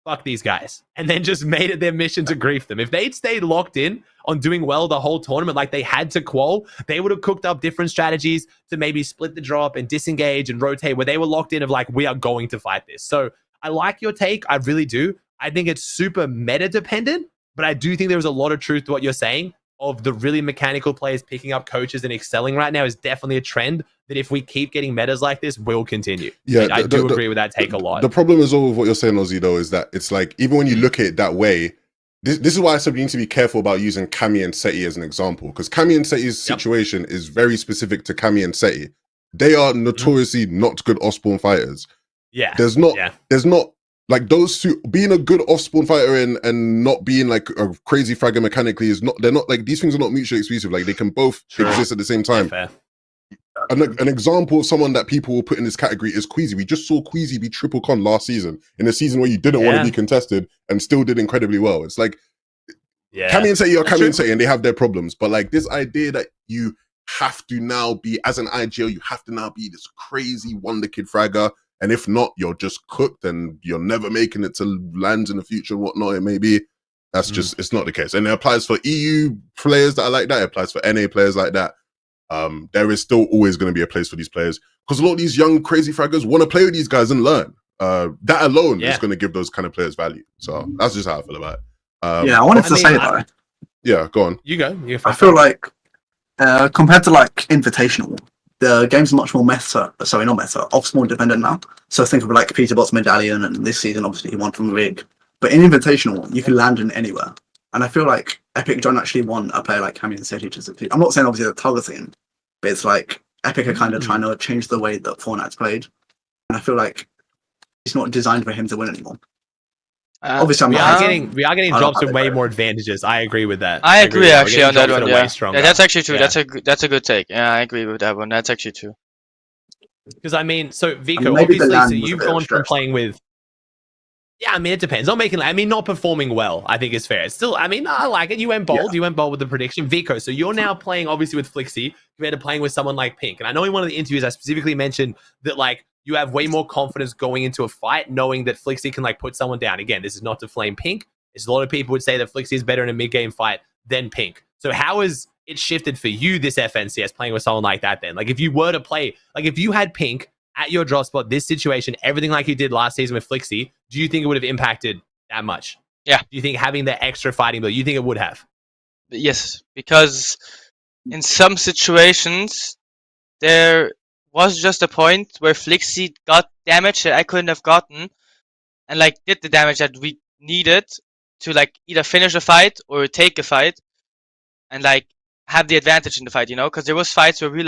fuck these guys. And then just made it their mission to grief them. If they'd stayed locked in on doing well the whole tournament like they had to qual, they would have cooked up different strategies to maybe split the drop and disengage and rotate where they were locked in of like, we are going to fight this. So I like your take. I really do. I think it's super meta dependent, but I do think there was a lot of truth to what you're saying of the really mechanical players picking up coaches and excelling right now is definitely a trend that if we keep getting metas like this, will continue. Yeah, I do agree with that take a lot. The problem is all with what you're saying, Ozzy, though, is that it's like, even when you look at it that way, this is why I said we need to be careful about using Cammy and Seti as an example, because Cammy and Seti's situation is very specific to Cammy and Seti. They are notoriously not good off-spawn fighters. Yeah. There's not like those two being a good off-spawn fighter and not being like a crazy fragger mechanically is not, they're not like, these things are not mutually exclusive. Like they can both exist at the same time. Yeah, an example of someone that people will put in this category is Queasy. We just saw Queasy be triple con last season in a season where you didn't want to be contested and still did incredibly well. It's like, Cammy and Seti are Cammy and Seti and they have their problems. But like this idea that you have to now be, as an IGL, you have to now be this crazy wonder kid fragger. And if not, you're just cooked and you're never making it to lands in the future and whatnot it may be. That's just, it's not the case. And it applies for EU players that are like that. It applies for NA players like that. There is still always going to be a place for these players because a lot of these young crazy fraggers want to play with these guys and learn. That alone is going to give those kind of players value. So that's just how I feel about it. I wanted to say though. Yeah, go on. You go. I feel like compared to like Invitational, the game's much more meta. Sorry, not meta. Off-spawn dependent now. So think of like Peterbot's Medallion, and this season obviously he won from VIC. But in Invitational, you can land in anywhere. And I feel like Epic don't actually want a player like Cammy and Seti to succeed. I'm not saying obviously they're targeting, but it's like Epic are kind of trying to change the way that Fortnite's played. And I feel like it's not designed for him to win anymore. Obviously, we are getting drops with way more advantages. I agree with that. I agree actually on that one. Yeah, that's actually true. Yeah. That's a good take. Yeah, I agree with that one. That's actually true. Because I mean, so VIC0, obviously, so you've gone from playing with. Yeah, I mean, it depends. Not performing well, I think is fair. It's still, I mean, I like it. You went bold. You went bold with the prediction. VIC0, so you're now playing, obviously, with Flixie compared to playing with someone like Pink. And I know in one of the interviews, I specifically mentioned that, like, you have way more confidence going into a fight, knowing that Flixie can, like, put someone down. Again, this is not to flame Pink. There's a lot of people would say that Flixie is better in a mid-game fight than Pink. So how has it shifted for you, this FNCS, playing with someone like that then? Like, if you were to play, like, if you had Pink at your drop spot, this situation, everything like you did last season with Flixie, do you think it would have impacted that much? Yeah. Do you think having the extra fighting ability, you think it would have? Yes, because in some situations there was just a point where Flixie got damage that I couldn't have gotten, and like did the damage that we needed to like either finish a fight or take a fight, and like have the advantage in the fight, you know? Because there was fights where we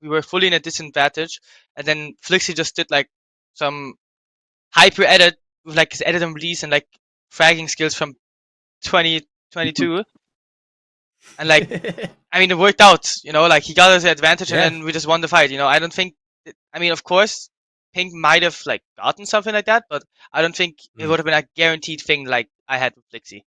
were fully in a disadvantage, and then Flixie just did like some hyper edit with like his edit and release and like fragging skills from 2022. And like, I mean, it worked out, you know, like he got us the advantage and then we just won the fight, you know. I don't think, I mean, of course, Pink might have like gotten something like that, but I don't think it would have been a guaranteed thing like I had with Flixie.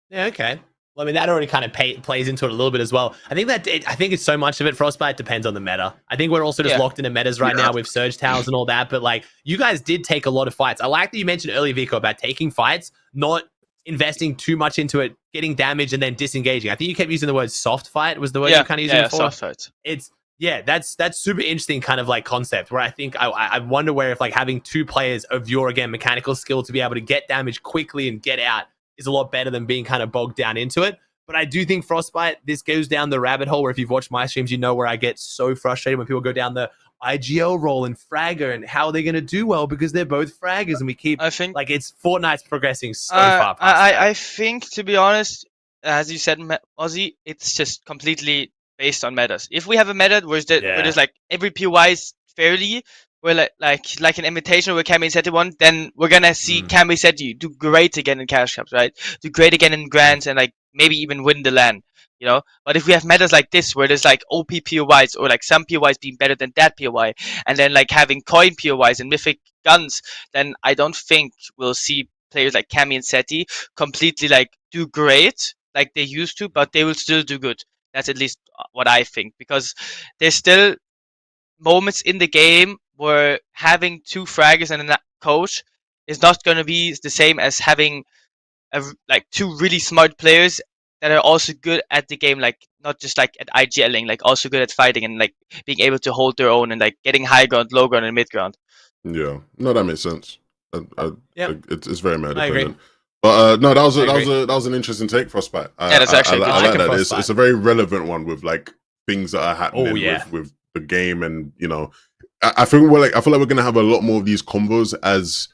Yeah, okay. Well, I mean, that already kind of plays into it a little bit as well. I think I think it's so much of it, Frostbite, depends on the meta. I think we're also just locked into metas right now with Surge Towers and all that, but like, you guys did take a lot of fights. I like that you mentioned earlier, VIC0, about taking fights, not investing too much into it, getting damage and then disengaging. I think you kept using the word soft fight was the word you kind of using it for. Soft fight. It's that's super interesting kind of like concept where I think I wonder where if like having two players of your, again, mechanical skill to be able to get damage quickly and get out is a lot better than being kind of bogged down into it. But I do think Frostbite, this goes down the rabbit hole where if you've watched my streams, you know where I get so frustrated when people go down the IGL role and Fragger and how are they going to do well because they're both fraggers, and we keep, I think, like, it's Fortnite's progressing so far past I think, to be honest, as you said, Ozzy, it's just completely based on metas. If we have a meta where there's like every POI is fairly, where like an invitation where Cami Seti won, then we're gonna see Cami Seti do great again in cash cups, right? Do great again in grands and like maybe even win the LAN. You know, but if we have metas like this where there's like OP POIs or like some POIs being better than that POI, and then like having coin POIs and mythic guns, then I don't think we'll see players like Cami and Seti completely like do great like they used to, but they will still do good. That's at least what I think, because there's still moments in the game where having two fraggers and a coach is not going to be the same as having like two really smart players that are also good at the game, like not just like at IGLing, like also good at fighting and like being able to hold their own and like getting high ground, low ground, and mid ground. Yeah, no, that makes sense. It's very meta dependent. agree. But no, that was an interesting take, Frostbite. Yeah, that's actually I like that. Frostbite. It's a very relevant one with like things that are happening with the game, and you know, I feel like we're gonna have a lot more of these combos as,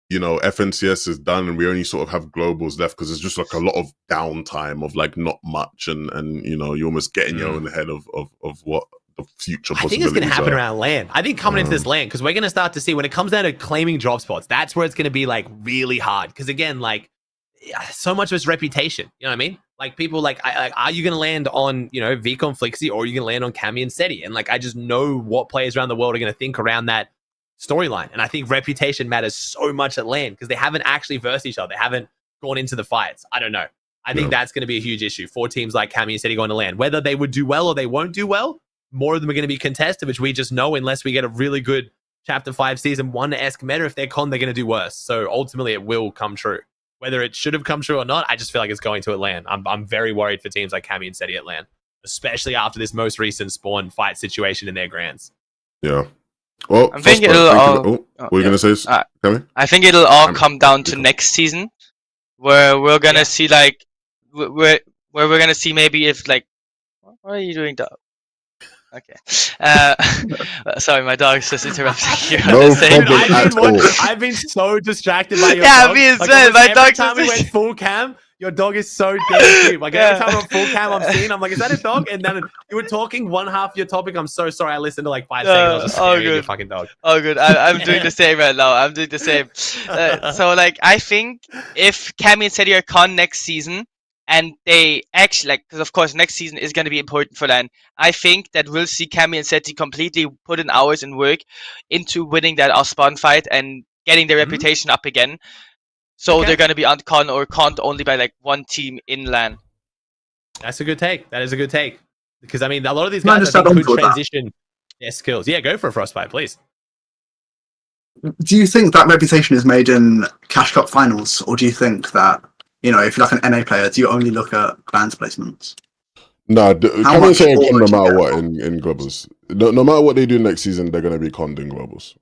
you know, FNCS is done and we only sort of have globals left, because there's just like a lot of downtime of like not much, and you know, you're almost getting your own ahead of what the future possibilities are. I think it's going to happen around LAN. I think coming into this LAN, because we're going to start to see when it comes down to claiming drop spots, that's where it's going to be like really hard. Because again, like so much of it's reputation. You know what I mean? Like people like, are you going to land on, you know, VIC0 and Flixie, or are you going to land on Cami and Seti? And like, I just know what players around the world are going to think around that storyline. And I think reputation matters so much at LAN because they haven't actually versed each other. They haven't gone into the fights. I don't know. I think that's going to be a huge issue for teams like Cami and Seti going to LAN. Whether they would do well or they won't do well, more of them are going to be contested, which we just know unless we get a really good Chapter 5 Season 1-esque meta, if they're con, they're going to do worse. So ultimately it will come true. Whether it should have come true or not, I just feel like it's going to at LAN. I'm very worried for teams like Cami and Seti at LAN, especially after this most recent spawn fight situation in their grands. Yeah. Well, I think it'll all. what are you gonna say, Cami? I think it'll all come down to next season, where we're gonna see like where we're gonna see maybe if like, what are you doing, dog? Okay. Sorry, my dog's just interrupting you. No problem at all. I've been so distracted by your yeah, dog. me as like, well. My dog every time we went full cam, your dog is so damn cute. Like every time I'm full cam, I'm seeing, I'm like, is that a dog? And then you were talking one half of your topic. I'm so sorry. I listened to like 5 seconds. I was just staring at your fucking dog. Oh, good. I'm doing the same right now. I'm doing the same. So like, I think if Cami and Seti are con next season, and they actually, like, because of course next season is going to be important for LAN, I think that we'll see Cami and Seti completely put in hours and work into winning that spawn fight and getting their reputation up again. So they're going to be on con or conned only by like one team in LAN. That's a good take. That is a good take. Because I mean, a lot of these guys I think could transition their skills. Yeah, go for a Frostbite, please. Do you think that reputation is made in Cash Cup finals, or do you think that, you know, if you're like an NA player, do you only look at Clans placements? Nah, How come and much say more con no would you matter get? what in globals. No matter what they do next season, they're gonna be conned in globals.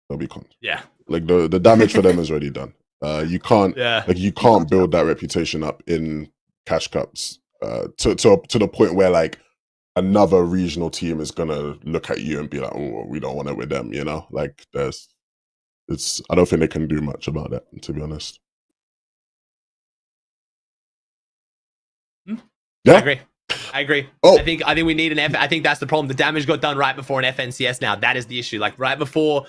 They'll be conned. Yeah. Like the damage for them is already done. You can't Yeah. like you can't build that reputation up in cash cups to the point where like another regional team is gonna look at you and be like, oh, we don't want it with them, you know? Like I don't think they can do much about that, to be honest. Yeah. I agree. Oh. I think we need an F. I think that's the problem. The damage got done right before an FNCS. Now that is the issue. Like right before,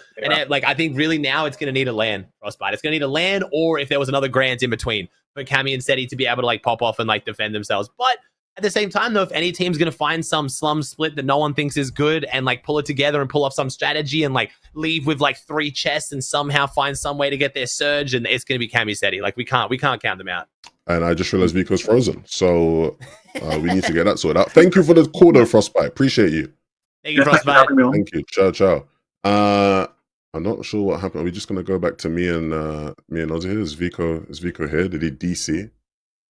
like I think really now it's going to need a LAN, Frostbite. It's going to need a LAN, or if there was another Grand in between for Cammy and Seti to be able to like pop off and like defend themselves. But at the same time, though, if any team's going to find some slum split that no one thinks is good and like pull it together and pull off some strategy and like leave with like 3 chests and somehow find some way to get their surge, and it's going to be Cammy Seti. Like we can't count them out. And I just realized VIC0's frozen. So we need to get that sorted out. Thank you for the call, though, Frostbite. Appreciate you. Thank you, Frostbite. Thank you. Ciao. I'm not sure what happened. Are we just gonna go back to me and Ozzy here? Is VIC0 here? Did he DC?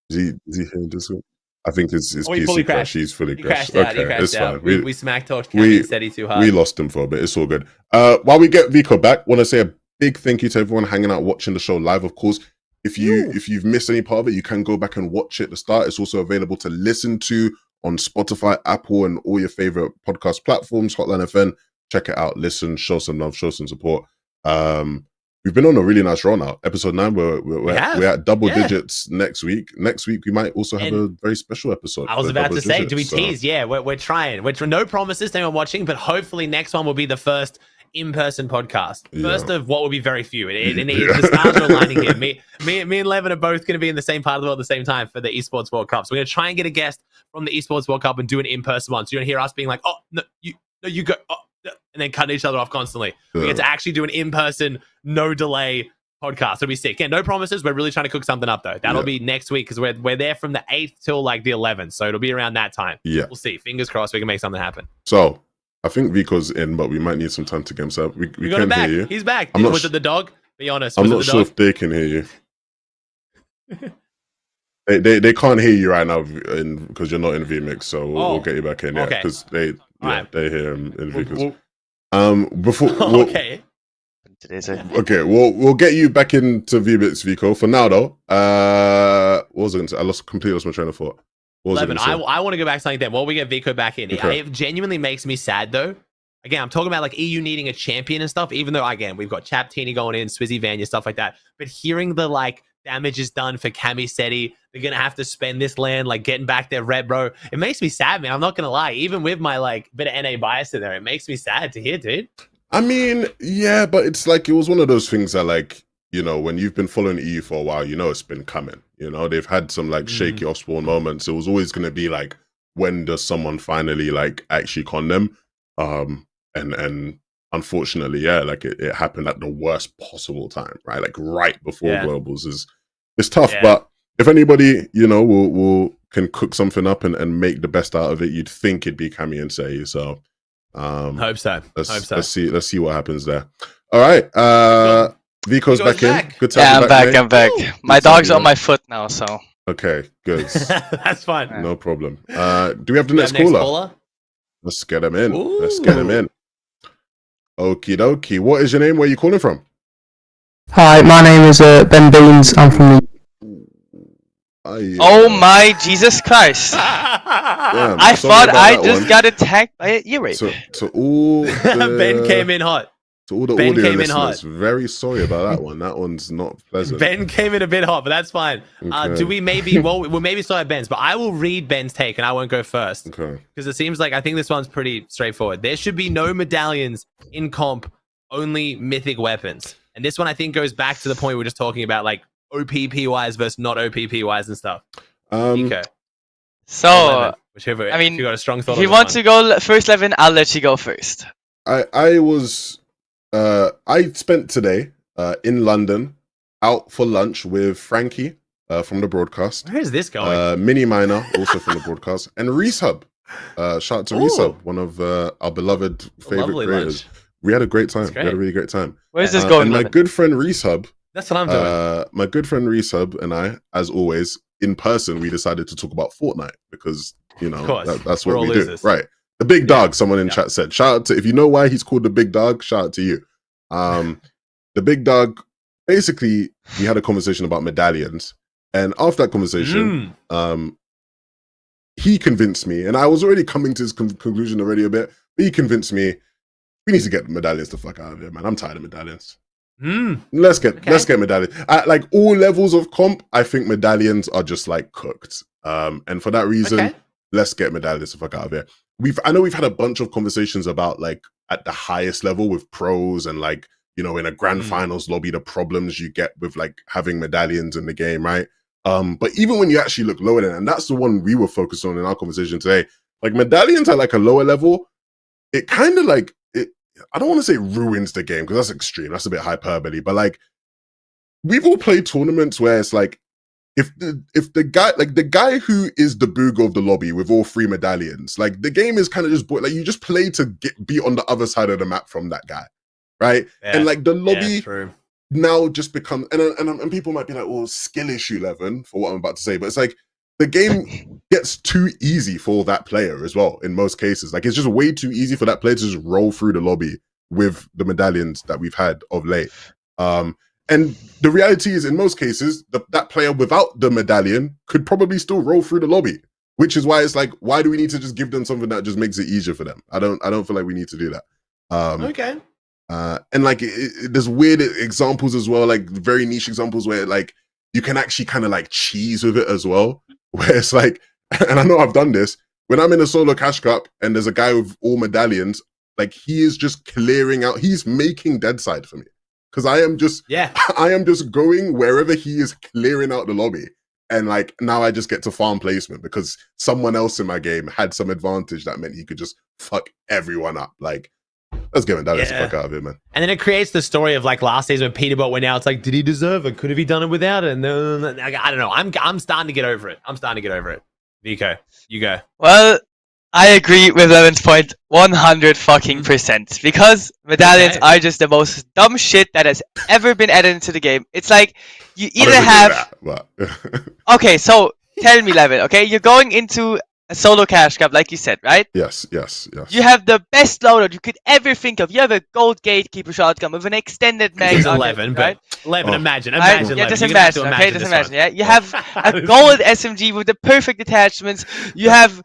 Is he here this week? I think his PC crashed. He's fully crashed. Okay, it's fine. We smack talked Cammy and Seti too hard. We lost him for a bit. It's all good. While we get VIC0 back, want to say a big thank you to everyone hanging out watching the show live, of course. If you've missed any part of it, you can go back and watch it at the start. It's also available to listen to on Spotify, Apple, and all your favorite podcast platforms. HotlineFN, check it out, listen, show some love, show some support. We've been on a really nice run now. Episode 9, we're at double digits next week. Next week we might also have a very special episode. I was about to say, do we tease? Yeah, we're trying. No promises to anyone watching, but hopefully next one will be the first in-person podcast. First of what will be very few. The stars are aligning here. Me and Levin are both going to be in the same part of the world at the same time for the Esports World Cup. So we're going to try and get a guest from the Esports World Cup and do an in-person one. So you're going to hear us being like, oh, no, you go, oh, no, and then cutting each other off constantly. We get to actually do an in-person, no delay podcast. It'll be sick. Yeah, no promises. We're really trying to cook something up though. That'll be next week because we're there from the 8th till like the 11th. So it'll be around that time. Yeah. We'll see. Fingers crossed we can make something happen. So I think VIC0's in, but we might need some time to get him set up. We can hear you. He's back. Was it the dog? Be honest. I'm not sure if they can hear you. they can't hear you right now because you're not in VMix, so we'll get you back in. Yeah, because they hear him in VIC0's. We'll get you back into VMix, VIC0. For now, though, what was I going to say? I completely lost my train of thought. Levin, I want to go back to something then. While we get VIC0 back in, it genuinely makes me sad though. Again, I'm talking about like EU needing a champion and stuff, even though again we've got Chaptini going in, Swizzy Vanya, stuff like that. But hearing the like damage is done for Cammy Seti, they're gonna have to spend this land like getting back their red, bro. It makes me sad, man. I'm not gonna lie. Even with my like bit of NA bias in there, it makes me sad to hear, dude. I mean, yeah, but it's like it was one of those things that like, you know, when you've been following EU for a while, you know it's been coming. You know, they've had some like shaky off-spawn moments. It was always going to be like, when does someone finally like actually con them? And unfortunately, yeah, like it happened at the worst possible time, right? Like right before globals it's tough. But if anybody, you know, can cook something up and make the best out of it, you'd think it'd be Cammy and Say. So hope so. Let's see what happens there. All right. VIC0's back in. Good to have you back. I'm back. My dog's on my foot now, so. Okay, good. That's fine. No problem. Do we have the next caller? Let's get him in. Ooh. Let's get him in. Okie dokie. What is your name? Where are you calling from? Hi, my name is Ben Beans. I'm from the... Oh my Jesus Christ. I thought I just got attacked by an earape. To all Ben came in hot. To all the audio listeners, very sorry about that one. That one's not pleasant. Ben came in a bit hot, but that's fine. Okay. Do we maybe, we'll maybe start at Ben's, but I will read Ben's take and I won't go first. Okay. Because it seems like, I think this one's pretty straightforward. There should be no medallions in comp, only mythic weapons. And this one I think goes back to the point we were just talking about, like OPP-wise versus not OPP-wise and stuff. Nico. So, whichever, I mean, if you got a strong thought if you want to go first, Levin, I'll let you go first. I spent today in London out for lunch with Frankie from the broadcast. Where is this going? Mini Miner, also from the broadcast, and Reese Hub. Shout out to Reese Hub, one of our beloved favorite creators. Lunch. We had a great time. We had a really great time. Where's this going? And my good friend Reese Hub. That's what I'm doing. My good friend Reese Hub and I, as always, in person, we decided to talk about Fortnite because You know, Of course. that's We're what all we losers. do. Right. The big dog, someone in Yeah. chat said. Shout out to, if you know why he's called the big dog, shout out to you. The big dog, basically, we had a conversation about medallions. And after that conversation, he convinced me, and I was already coming to his conclusion already a bit, but he convinced me, we need to get medallions the fuck out of here, man. I'm tired of medallions. Let's get medallions. At like all levels of comp, I think medallions are just like cooked. And for that reason, let's get medallions the fuck out of here. I know we've had a bunch of conversations about like at the highest level with pros and like, you know, in a grand finals lobby, the problems you get with like having medallions in the game, right? But even when you actually look lower than that, and that's the one we were focused on in our conversation today, like medallions at like a lower level, it kind of like, I don't want to say ruins the game because that's extreme. That's a bit hyperbole. But like, we've all played tournaments where it's like, if the guy who is the booger of the lobby with all 3 medallions, like the game is kind of just like you just play to be on the other side of the map from that guy, right? Yeah. And like the lobby true. now just becomes and people might be like, well, skill issue 11 for what I'm about to say, but it's like the game gets too easy for that player as well in most cases. Like it's just way too easy for that player to just roll through the lobby with the medallions that we've had of late. And the reality is, in most cases, that player without the medallion could probably still roll through the lobby, which is why it's like, why do we need to just give them something that just makes it easier for them? I don't feel like we need to do that. And like, there's weird examples as well, like very niche examples where like you can actually kind of like cheese with it as well, where it's like, and I know I've done this, when I'm in a solo cash cup and there's a guy with all medallions, like he is just clearing out, he's making dead side for me. Because I am just going wherever he is clearing out the lobby. And like now I just get to farm placement because someone else in my game had some advantage that meant he could just fuck everyone up. Like, let's get medallions the fuck out of it, man. And then it creates the story of like last season when Peterbot went out. It's like, did he deserve it? Could have he done it without it? And then I don't know. I'm starting to get over it. VIC0, you go. Well, I agree with Levin's point 100% because medallions are just the most dumb shit that has ever been added into the game. It's like you either have okay, so tell me, Levin, okay, you're going into a solo cash cup like you said, right? Yes. You have the best loadout you could ever think of. You have a gold gatekeeper shotgun with an extended mag. He's 11, right? but 11, imagine. Yeah, just imagine, okay? Just imagine, yeah? You have a gold SMG with the perfect attachments. You have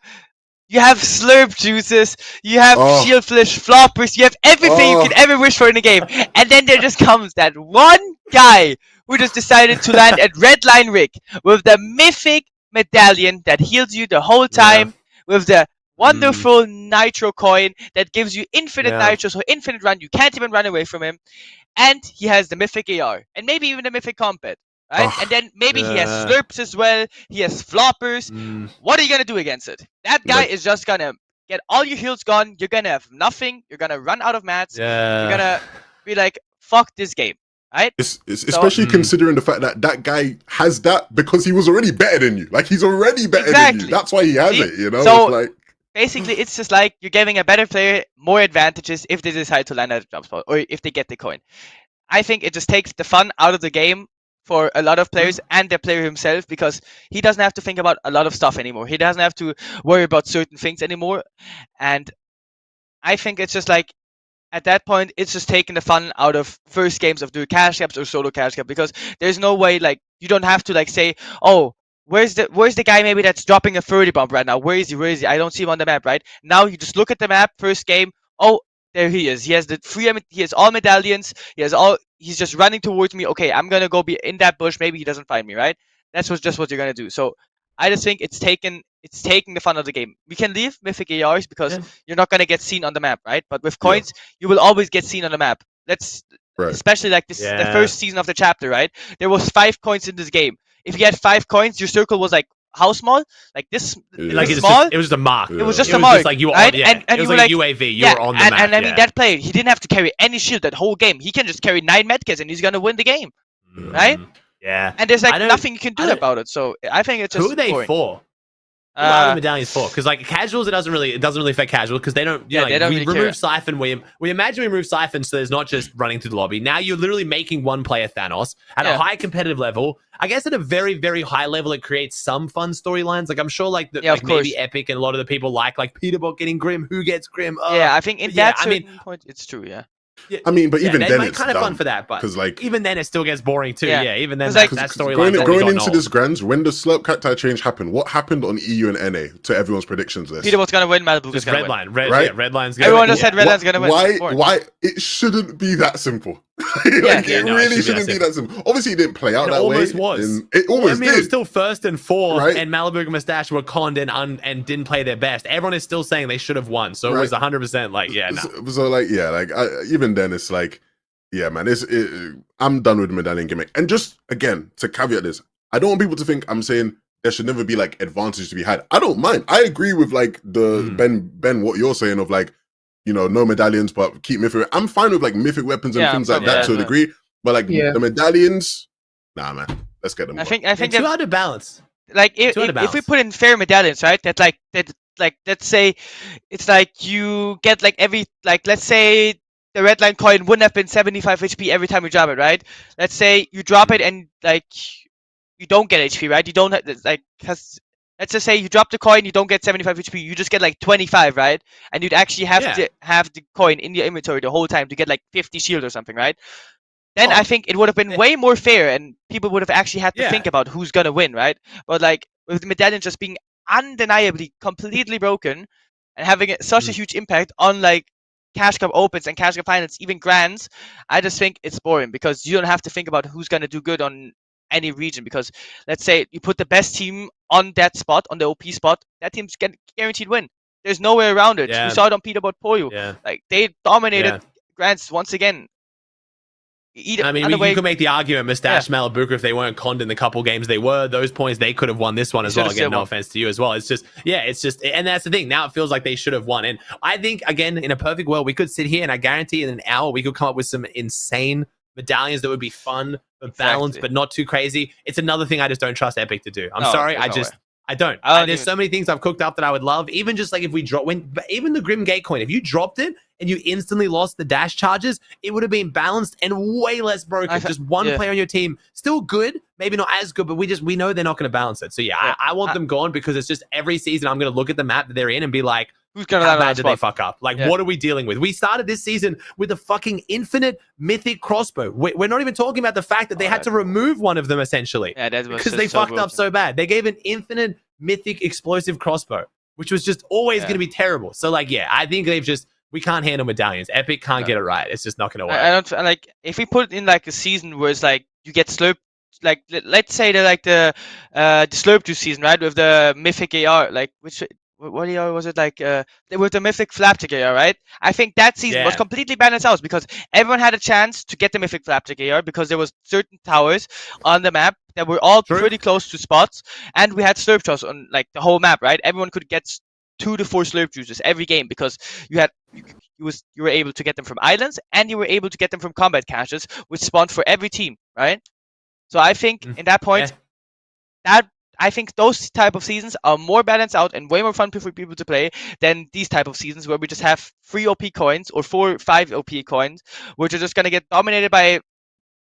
slurp juices, you have shield flash floppers, you have everything you could ever wish for in a game. And then there just comes that one guy who just decided to land at Redline Rig with the mythic medallion that heals you the whole time, with the wonderful nitro coin that gives you infinite nitro, so infinite run, you can't even run away from him. And he has the mythic AR, and maybe even the mythic combat. Right? And then maybe he has slurps as well. He has floppers. What are you going to do against it? That guy is just going to get all your heals gone. You're going to have nothing. You're going to run out of mats. You're going to be like, fuck this game. Right? Especially considering the fact that that guy has that because he was already better than you. Like, he's already better than you. That's why he has it, you know? So, it's like... basically, it's just like you're giving a better player more advantages if they decide to land at a jump spot or if they get the coin. I think it just takes the fun out of the game for a lot of players and the player himself, because he doesn't have to think about a lot of stuff anymore. He doesn't have to worry about certain things anymore. And I think it's just like, at that point, it's just taking the fun out of first games of doing cash caps or solo cash cap, because there's no way, like, you don't have to like say, oh, where's the guy maybe that's dropping a 30 bomb right now? Where is he? I don't see him on the map, right? Now you just look at the map, first game, oh, there he is. He has he has all medallions. He's just running towards me. Okay, I'm gonna go be in that bush. Maybe he doesn't find me, right? That's just what you're gonna do. So I just think it's taking the fun of the game. We can leave mythic ARs because you're not gonna get seen on the map, right? But with coins, you will always get seen on the map. Especially like this the first season of the chapter, right? There was 5 coins in this game. If you had 5 coins, your circle was like how small? Like this, like small. It was just a mark. It was just a mark. Just like you were right? on, and it was you like were a UAV. You were on the map. And I mean, that player, he didn't have to carry any shield that whole game. He can just carry 9 medkits and he's gonna win the game, right? Yeah. And there's like nothing you can do about it. So I think it's just who are they boring. for? What are the medallions for? Because like casuals, it doesn't really affect casual because they don't. You know, they don't we really remove care. Siphon. We imagine we remove Siphon, so there's not just running through the lobby. Now you're literally making one player Thanos at a high competitive level. I guess at a very very high level, it creates some fun storylines. Like I'm sure like maybe Epic and a lot of the people like Peterbot getting Grim. Who gets Grim? Yeah, I think in that certain point, it's true. Yeah. I mean, but even then, it's kind of fun for that. But because like even then, it still gets boring too. Yeah, even then, like, that storyline going into this Grands, when the Slurp Cacti change happened, what happened on EU and NA to everyone's predictions list? Peterbot's gonna win. Malibu's gonna win. Right? Redline's gonna Everyone just said Redline's gonna win. Why? It shouldn't be that simple. It really shouldn't be that simple. Obviously, it didn't play out that way. It almost was. It almost did. It was still first and 4, right? And Malibu and Mustache were conned and didn't play their best. Everyone is still saying they should have won. So it was 100% like, So like, even then, it's like, yeah, man, I'm done with the medallion gimmick. And just, again, to caveat this, I don't want people to think I'm saying there should never be, like, advantage to be had. I don't mind. I agree with, like, Ben, what you're saying of, like, you know, no medallions, but keep mythic. I'm fine with, like, mythic weapons and things like that to a degree. But, like, the medallions, nah, man, let's get them. I think too hard to balance. Like, if we put in fair medallions, right, like, let's say it's like you get, like, let's say the red line coin wouldn't have been 75 HP every time you drop it, right? Let's say you drop it and like you don't get HP, right? You don't like let's just say you drop the coin, you don't get 75 HP, you just get like 25, right? And you'd actually have to have the coin in your inventory the whole time to get like 50 shield or something, right? Then I think it would have been way more fair and people would have actually had to think about who's gonna win, right? But like with the medallion just being undeniably completely broken and having such a huge impact on like Cash Cup Opens and Cash Cup Finals, even Grands, I just think it's boring because you don't have to think about who's going to do good on any region because let's say you put the best team on that spot, on the OP spot, that team's guaranteed win. There's no way around it. We saw it on Peterbot Poyo. Like they dominated Grands once again. I mean, you could make the argument Mustache Malibuca, if they weren't conned in the couple games they were, those points they could have won this one as well. Again, no offense to you as well. It's just, and that's the thing. Now it feels like they should have won. And I think, again, in a perfect world, we could sit here and I guarantee in an hour we could come up with some insane medallions that would be fun, but balanced, but not too crazy. It's another thing I just don't trust Epic to do. I'm sorry. I don't. There's so many things I've cooked up that I would love. Even just like if we drop, even the Grim Gate coin, if you dropped it and you instantly lost the dash charges, it would have been balanced and way less broken. Just one player on your team, still good, maybe not as good, but we know they're not going to balance it. So I want them gone because it's just every season I'm going to look at the map that they're in and be like, who's going how bad did they fuck up? Like, what are we dealing with? We started this season with a fucking infinite mythic crossbow. We're not even talking about the fact that they had to remove one of them essentially because they fucked up so bad. They gave an infinite mythic explosive crossbow, which was just always going to be terrible. So like, I think we can't handle medallions. Epic can't get it right. It's just not going to work. I don't like if we put in like a season where it's like you get slurp, like let's say they're like the slurp juice season, right? With the mythic AR, like what AR was it like? With the mythic flapjack AR, right? I think that season was completely balanced out because everyone had a chance to get the mythic flapjack AR because there was certain towers on the map that were all pretty close to spots, and we had slurp shots on like the whole map, right? Everyone could get 2 to 4 slurp juices every game because you were able to get them from islands and you were able to get them from combat caches, which spawned for every team, right? So I think in that point, I think those type of seasons are more balanced out and way more fun for people to play than these type of seasons where we just have 3 OP coins or 4 or 5 OP coins, which are just gonna get dominated by,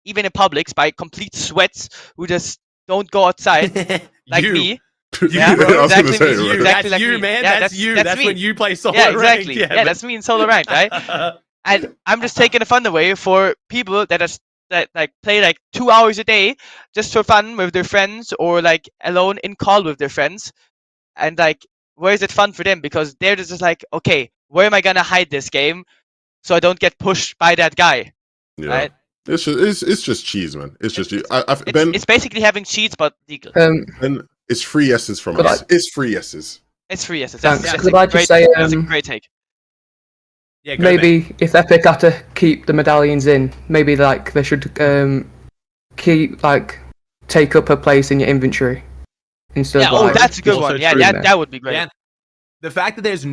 even in publics, by complete sweats who just don't go outside like me. That's you, man. That's you. That's when you play solo ranked. Yeah, that's me in solo ranked, right? And I'm just taking the fun away for people that like play like 2 hours a day just for fun with their friends or like alone in call with their friends. And like, where is it fun for them? Because they're just like, okay, where am I gonna hide this game so I don't get pushed by that guy? Yeah. Right? It's just cheese, man. It's just it's basically having cheats, but legal. And it's 3 yeses from us. It's 3 yeses. It's 3 yeses. Thanks. Could I just say, that's a great take. Yeah, maybe if Epic had to keep the medallions in, maybe like they should take up a place in your inventory instead of like, that's a good one. Yeah, that would be great. Yeah. The fact that there is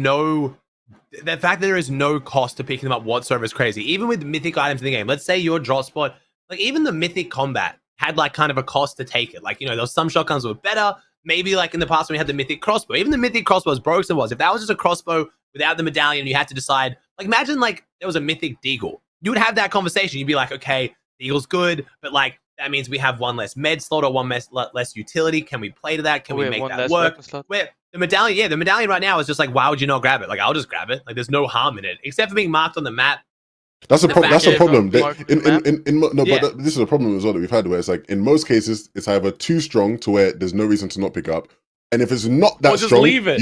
no cost to picking them up whatsoever is crazy. Even with mythic items in the game, let's say your drop spot, like even the mythic combat had like kind of a cost to take it. Like, you know, there was some shotguns that were better, maybe like in the past when we had the mythic crossbow, even the mythic crossbow as broken was, if that was just a crossbow without the medallion, you had to decide, like imagine like there was a mythic deagle. You would have that conversation. You'd be like, okay, deagle's good, but like that means we have one less med slot or one less utility. Can we play to that? Can we make that work? Where the medallion, the medallion right now is just like, why would you not grab it? Like, I'll just grab it. Like, there's no harm in it, except for being marked on the map. That's a problem. That's a problem. But Yeah. this is a problem as well that we've had, where it's like in most cases it's either too strong to where there's no reason to not pick up, and if it's not that just strong, leave it.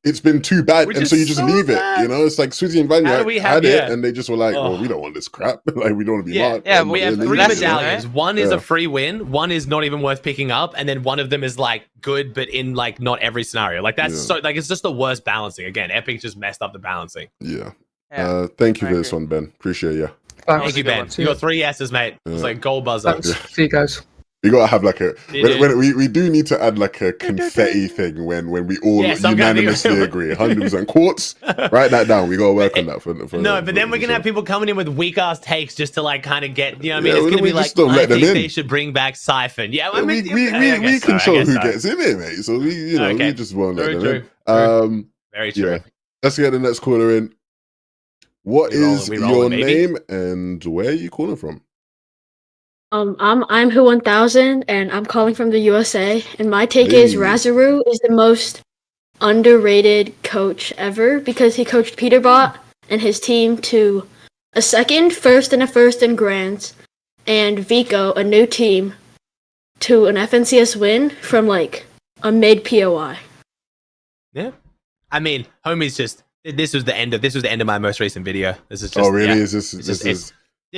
it's been too bad, Which and is so you just so leave bad. it. You know, it's like Swizzy and Vanya had it, and they just were like, "Well, we don't want this crap. Like, we don't want to be marked." Yeah, we have and 3 leave it. medallions. One is Yeah. a free win. One is not even worth picking up, and then one of them is like good, but in like not every scenario. Like that's so like it's just the worst balancing. Again, Epic just messed up the balancing. Yeah. Yeah. Thank you I for this agree. one, Ben. Appreciate you. Thank you, Ben. You got 3 yeses, mate. It's like gold buzzer. Thanks. See you guys. We gotta have like a You when we do need to add like a confetti thing when we all Yeah, some kind of- unanimously agree. 100% quartz. Write that down. We gotta work on that for No, but then we're gonna have people coming in with weak ass takes just to like kind of get, you know what I mean? Yeah, It's we gonna be just like, don't I let them think in. they should bring back Siphon. Yeah, I we mean, I guess can so, show I guess who so. gets in it, mate. So we Okay. we just won't let True, them true, in. Very true. Yeah. Let's get the next caller in. What is We your rolling, baby. name and where are you calling from? I'm Who 1000 and I'm calling from the USA, and my take is Hey. Razaru is the most underrated coach ever because he coached Peterbot and his team to a second, first, and a first in Grands, and VIC0, a new team, to an FNCS win from like a mid POI. Yeah. I mean, homie's just this was the end of my most recent video. This is just Oh, really? yeah. Is this This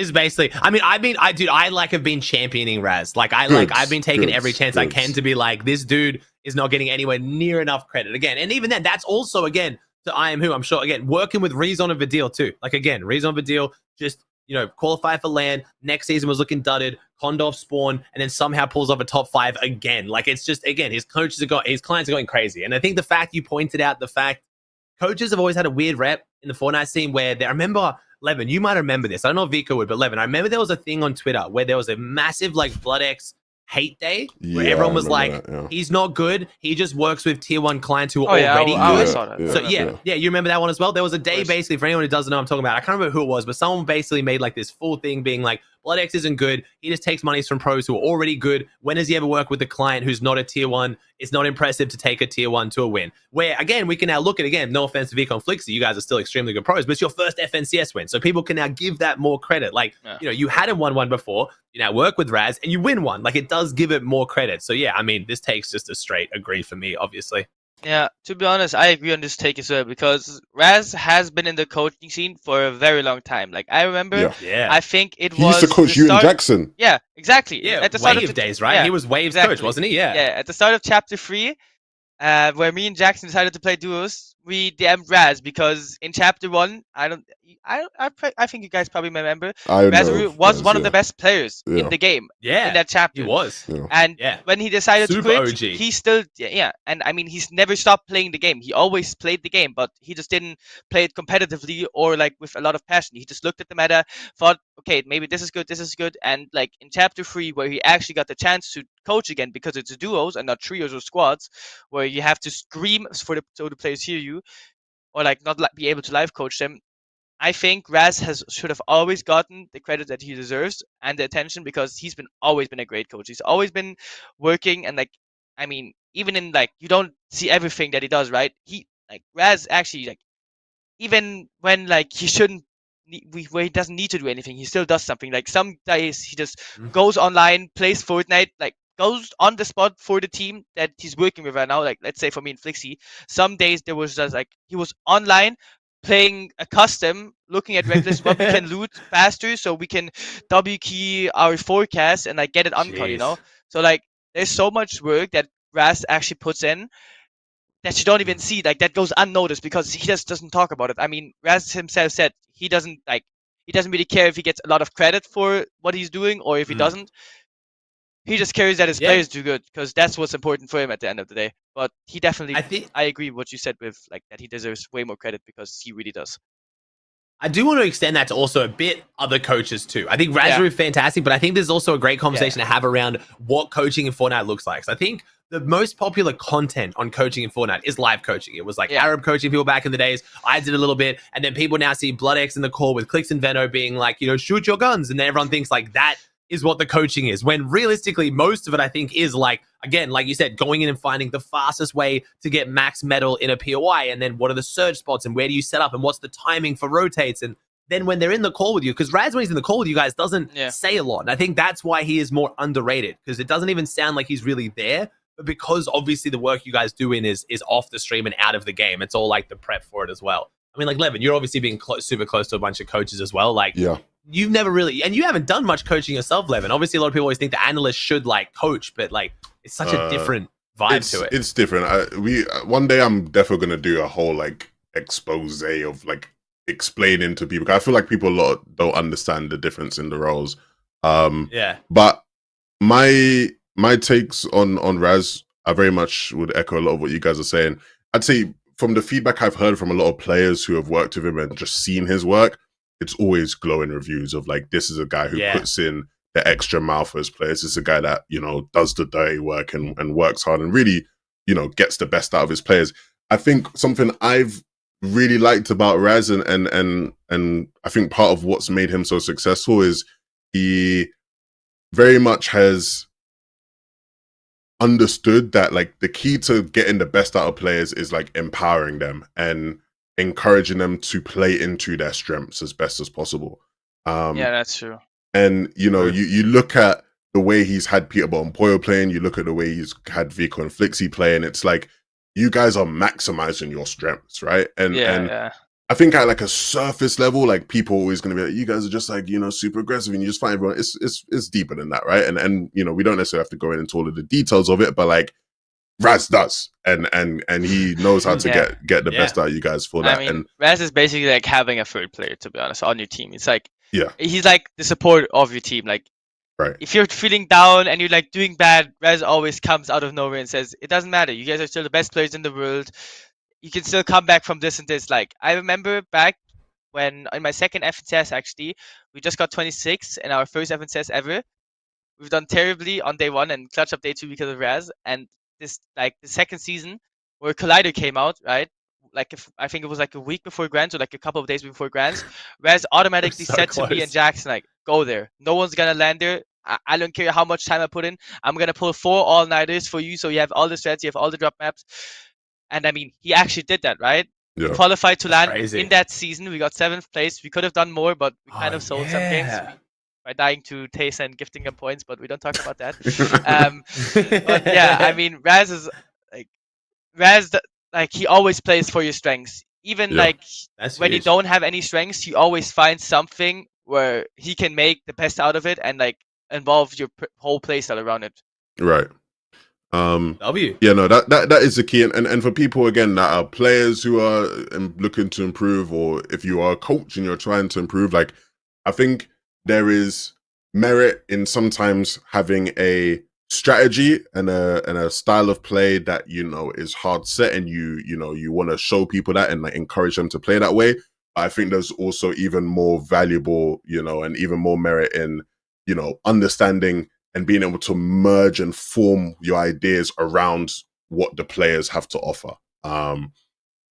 is basically. I mean, I like have been championing Raz. Like I've been taking every chance I can to be like, this dude is not getting anywhere near enough credit again. And even then, that's also again to I am who I'm sure again working with Rezon of Vidil too. Like again, Rezon of Vidil just qualify for LAN. Next season was looking dudded. Condorf spawn and then somehow pulls off a top 5 again. Like it's just again his clients are going crazy. And I think the fact you pointed out, the fact coaches have always had a weird rep in the Fortnite scene where I remember. Levin, you might remember this. I don't know if Vika would, but Levin, I remember there was a thing on Twitter where there was a massive like BloodX hate day where everyone was like, he's not good. He just works with tier 1 clients who are already I good. saw that. So yeah, you remember that one as well? There was a day basically, for anyone who doesn't know what I'm talking about, I can't remember who it was, but someone basically made like this full thing being like, BloodX isn't good. He just takes monies from pros who are already good. When does he ever work with a client who's not a tier 1? It's not impressive to take a tier 1 to a win. Where again, we can now look at no offense to VIC0 and Flixie, you guys are still extremely good pros, but it's your first FNCS win. So people can now give that more credit. Like, you hadn't won one before, you now work with Raz and you win one. Like it does give it more credit. So yeah, I mean, this takes just a straight agree for me, obviously. Yeah, to be honest, I agree on this take as well because Raz has been in the coaching scene for a very long time. Like I remember, I think it he was used to coach you and Jackson. Yeah, exactly. Yeah, at the start Wave of days, right? Yeah, He was Wave's exactly. coach, wasn't he? Yeah. Yeah, at the start of Chapter 3, where me and Jackson decided to play duos, we DM'd Raz because in Chapter 1, I think you guys probably remember, Razaru was one of the best players in the game. Yeah, in that chapter. He was. And when he decided to Super quit, OG. he still, and I mean, he's never stopped playing the game. He always played the game, but he just didn't play it competitively or like with a lot of passion. He just looked at the meta, thought, okay, maybe this is good, and like in Chapter 3, where he actually got the chance to coach again because it's duos and not trios or squads, where you have to scream so the players hear you, or like not be able to live coach them. I think Raz should have always gotten the credit that he deserves and the attention because he's always been a great coach. He's always been working and like, I mean, even in like, you don't see everything that he does, right? Raz actually like, even when like he shouldn't, where he doesn't need to do anything, he still does something. Like some days he just goes online, plays Fortnite, like goes on the spot for the team that he's working with right now. Like let's say for me and Flixie, some days there was just like he was online playing a custom, looking at Reckless what we can loot faster so we can W key our forecast and like get it uncut, you know? So like there's so much work that Raz actually puts in that you don't even see, like that goes unnoticed because he just doesn't talk about it. I mean, Raz himself said he doesn't really care if he gets a lot of credit for what he's doing or if he doesn't. He just cares that his players do good because that's what's important for him at the end of the day. But he definitely, I agree with what you said with like that he deserves way more credit because he really does. I do want to extend that to also a bit other coaches too. I think Razaru fantastic, but I think there's also a great conversation to have around what coaching in Fortnite looks like. So I think the most popular content on coaching in Fortnite is live coaching. It was like Yeah. Arab coaching people back in the days. I did a little bit, and then people now see BloodX in the call with Clicks and Veno being like, shoot your guns, and then everyone thinks like that is what the coaching is. When realistically, most of it I think is like, again, like you said, going in and finding the fastest way to get max metal in a POI, and then what are the surge spots, and where do you set up, and what's the timing for rotates, and then when they're in the call with you, because Raz, when he's in the call with you guys, doesn't say a lot. And I think that's why he is more underrated, because it doesn't even sound like he's really there. But because obviously the work you guys do in is off the stream and out of the game, it's all like the prep for it as well. I mean, like Levin, you're obviously being super close to a bunch of coaches as well. Like, you've never really, and you haven't done much coaching yourself, Levin. Obviously, a lot of people always think the analyst should like coach, but like it's such a different vibe to it. It's different. One day I'm definitely gonna do a whole like expose of like explaining to people. I feel like people a lot don't understand the difference in the roles. But my takes on Raz, I very much would echo a lot of what you guys are saying. I'd say from the feedback I've heard from a lot of players who have worked with him and just seen his work, it's always glowing reviews of like, this is a guy who puts in the extra mile for his players. This is a guy that, does the dirty work and works hard and really, gets the best out of his players. I think something I've really liked about Raz and I think part of what's made him so successful is he very much has understood that like the key to getting the best out of players is like empowering them and encouraging them to play into their strengths as best as possible. Yeah, that's true. And you look at the way he's had Peterbot and Poyo playing, you look at the way he's had VIC0 and Flixie playing, it's like you guys are maximizing your strengths, right? And I think at like a surface level, like people are always going to be like, you guys are just like, super aggressive and you just find everyone. It's deeper than that, right? And we don't necessarily have to go into all of the details of it, but like Raz does, and he knows how to get the best out of you guys for that. I mean, and Raz is basically like having a third player, to be honest, on your team. It's like he's like the support of your team. Like if you're feeling down and you're like doing bad, Raz always comes out of nowhere and says, "It doesn't matter. You guys are still the best players in the world. You can still come back from this and this." Like I remember back when in my second FNCS actually, we just got 26 in our first FNCS ever. We've done terribly on day 1 and clutch up day 2 because of Raz. And this like the second season where Collider came out, right? Like I think it was like a week before Grands or like a couple of days before Grands, Raz automatically said to me and Jackson, like, go there. No one's gonna land there. I don't care how much time I put in. I'm gonna pull 4 all-nighters for you, so you have all the strats, you have all the drop maps. And I mean, he actually did that, right? We qualified to land in that season. We got 7th place. We could have done more, but we kind of sold some games by dying to Taste and gifting them points, but we don't talk about that. But yeah, I mean, Raz is like he always plays for your strengths. Even like when you don't have any strengths, he always finds something where he can make the best out of it and like involve your whole playstyle around it. Right. W. Yeah, no, that is the key. And for people again that are players who are looking to improve, or if you are a coach and you're trying to improve, like I think there is merit in sometimes having a strategy and a style of play that is hard set, and you want to show people that and like encourage them to play that way. I think there's also even more valuable, and even more merit in understanding and being able to merge and form your ideas around what the players have to offer.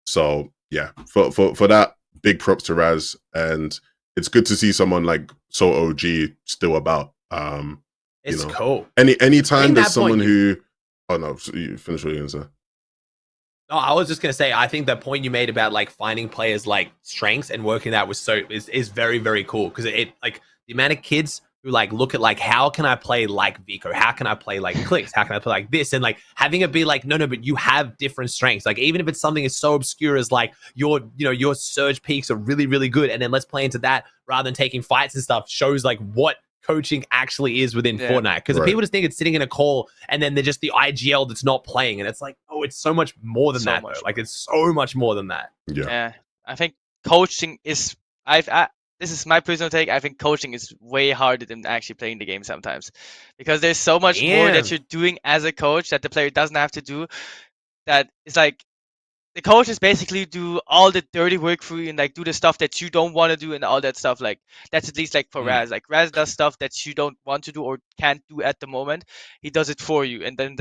So yeah, for that, big props to Raz, and it's good to see someone like so OG still about. It's cool. Anytime there's someone who, oh no, you finish what you're gonna say. No, I was just gonna say, I think the point you made about like finding players like strengths and working that is very, very cool, because it like the amount of kids who like look at like, how can I play like VIC0? How can I play like Clicks? How can I play like this? And like having it be like, no, but you have different strengths. Like even if it's something as so obscure as like your surge peaks are really, really good, and then let's play into that rather than taking fights and stuff, shows like what coaching actually is within Fortnite. Because if people just think it's sitting in a call and then they're just the IGL that's not playing, and it's like, oh, it's so much more than that. Like it's so much more than that. Yeah, I think coaching is this is my personal take. I think coaching is way harder than actually playing the game sometimes, because there's so much more that you're doing as a coach that the player doesn't have to do. That it's like the coaches basically do all the dirty work for you and like do the stuff that you don't want to do and all that stuff. Like that's at least like for Raz. Like Raz does stuff that you don't want to do or can't do at the moment. He does it for you, and then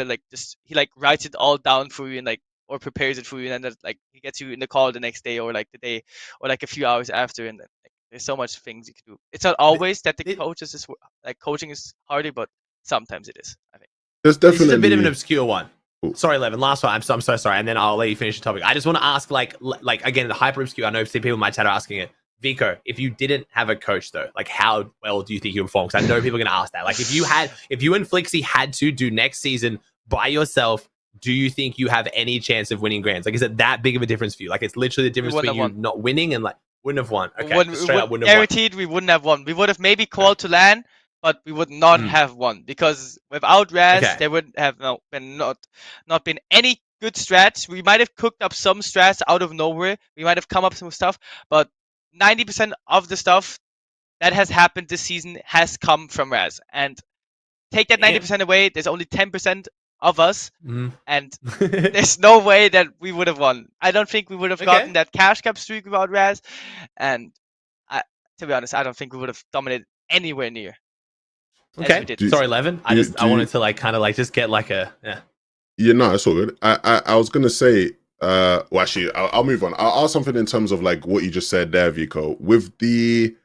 he like writes it all down for you and like or prepares it for you, and then like he gets you in the call the next day or like the day or like a few hours after, and then like, there's so much things you can do. It's not always that the coaches is like coaching is harder, but sometimes it is. I think. There's This definitely is a bit of an obscure one. Cool. Sorry, Levin. Last one. I'm so sorry, and then I'll let you finish the topic. I just want to ask, like again, the hyper obscure. I know people in my chat are asking it. VIC0, if you didn't have a coach though, like how well do you think you would perform? Because I know people are going to ask that. Like if you and Flixie had to do next season by yourself, do you think you have any chance of winning Grands? Like is it that big of a difference for you? Like it's literally the difference between you not winning and like wouldn't have won. Okay, straight up wouldn't have won. Guaranteed, we wouldn't have won. We would have maybe called to LAN, but we would not have won because without Raz, there would have not been any good strats. We might have cooked up some strats out of nowhere. We might have come up with some stuff, but 90% of the stuff that has happened this season has come from Raz. And take that 90% away, there's only 10% of us, and there's no way that we would have won. I don't think we would have gotten that cash cap streak without Raz, and to be honest, I don't think we would have dominated anywhere near. Okay. Sorry, Levin. I wanted to like kind of like just get like a Yeah, no, it's all good. I was gonna say, well, actually, I'll move on. I'll ask something in terms of like what you just said there, VIC0. With the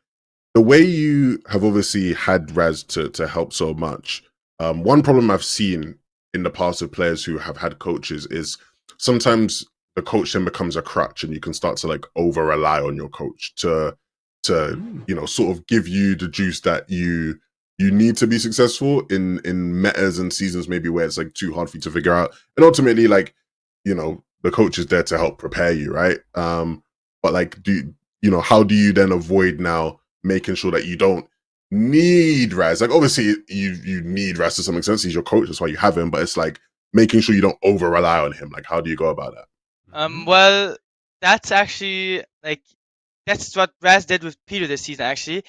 way you have obviously had Raz to help so much. One problem I've seen in the past with players who have had coaches is sometimes the coach then becomes a crutch, and you can start to like over rely on your coach to you know, sort of give you the juice that you need to be successful in metas and seasons maybe where it's like too hard for you to figure out. And ultimately, like, you know, the coach is there to help prepare you, right? But like, how do you then avoid now making sure that you don't need Raz? Like, obviously you need Raz to some extent. He's your coach, that's why you have him, but it's like making sure you don't over rely on him. Like, how do you go about that? Well, that's actually like that's what Raz did with Peter this season. Actually,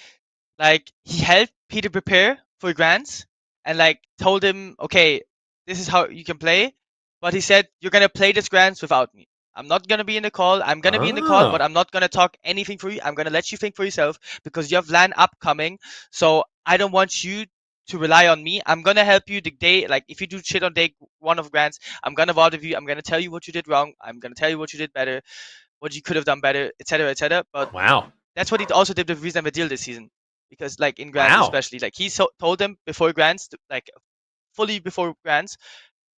like he helped Peter prepare for Grands and like told him, okay, this is how you can play. But he said, you're gonna play this Grands without me. I'm not gonna be in the call. I'm gonna be in the call, but I'm not gonna talk anything for you. I'm gonna let you think for yourself because you have LAN upcoming. So I don't want you to rely on me. I'm gonna help you the day, like if you do shit on day one of Grands, I'm gonna VOD with you. I'm gonna tell you what you did wrong. I'm gonna tell you what you did better, what you could have done better, etc., etc. But that's what he also did with Reason Deal this season. Because like in Grands especially, like he told them before Grands, like fully before Grands,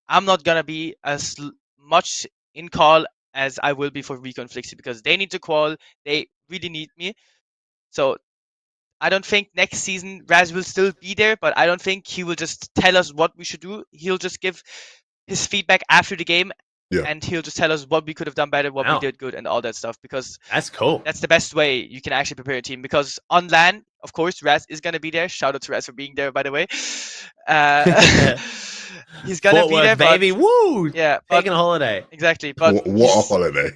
I'm not gonna be as much in call as I will be for VIC0 and Flixie because they need to call, they really need me. So I don't think next season Raz will still be there, but I don't think he will just tell us what we should do. He'll just give his feedback after the game. And he'll just tell us what we could have done better, what we did good, and all that stuff. Because that's cool. That's the best way you can actually prepare a team. Because on LAN, of course, Raz is gonna be there. Shout out to Raz for being there, by the way. He's gonna be there, baby. Woo! Yeah, taking a holiday. Exactly. But what a holiday!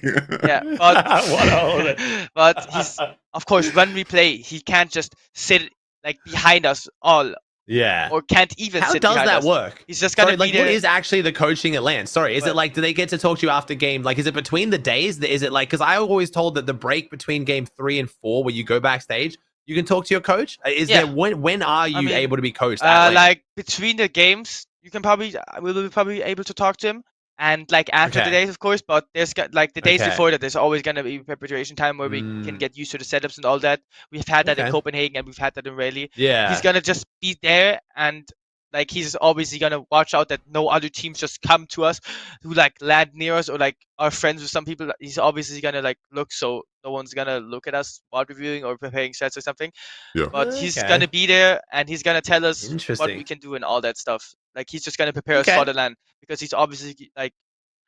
Yeah, but what a holiday. But he's, of course, when we play, he can't just sit like behind us all. Yeah. Or can't even sit behind us. How does that work? He's just gonna be like, there. what is actually the coaching at LAN? Sorry, is it like, do they get to talk to you after game? Like, is it between the days? Is it like, because I always told that the break between game 3 and 4, where you go backstage, you can talk to your coach? Is there, when are you able to be coached at LAN? Like, between the games, you can probably, we'll be probably able to talk to him. And like after the days, of course, but there's like the days before that, there's always gonna be preparation time where we can get used to the setups and all that. We've had that in Copenhagen and we've had that in Raleigh. Yeah, he's gonna just be there, and like he's obviously gonna watch out that no other teams just come to us who like land near us or like are friends with some people. He's obviously gonna like look so no one's gonna look at us while reviewing or preparing sets or something. Yeah. But he's gonna be there and he's gonna tell us what we can do and all that stuff. Like he's just gonna prepare us for the LAN because he's obviously like,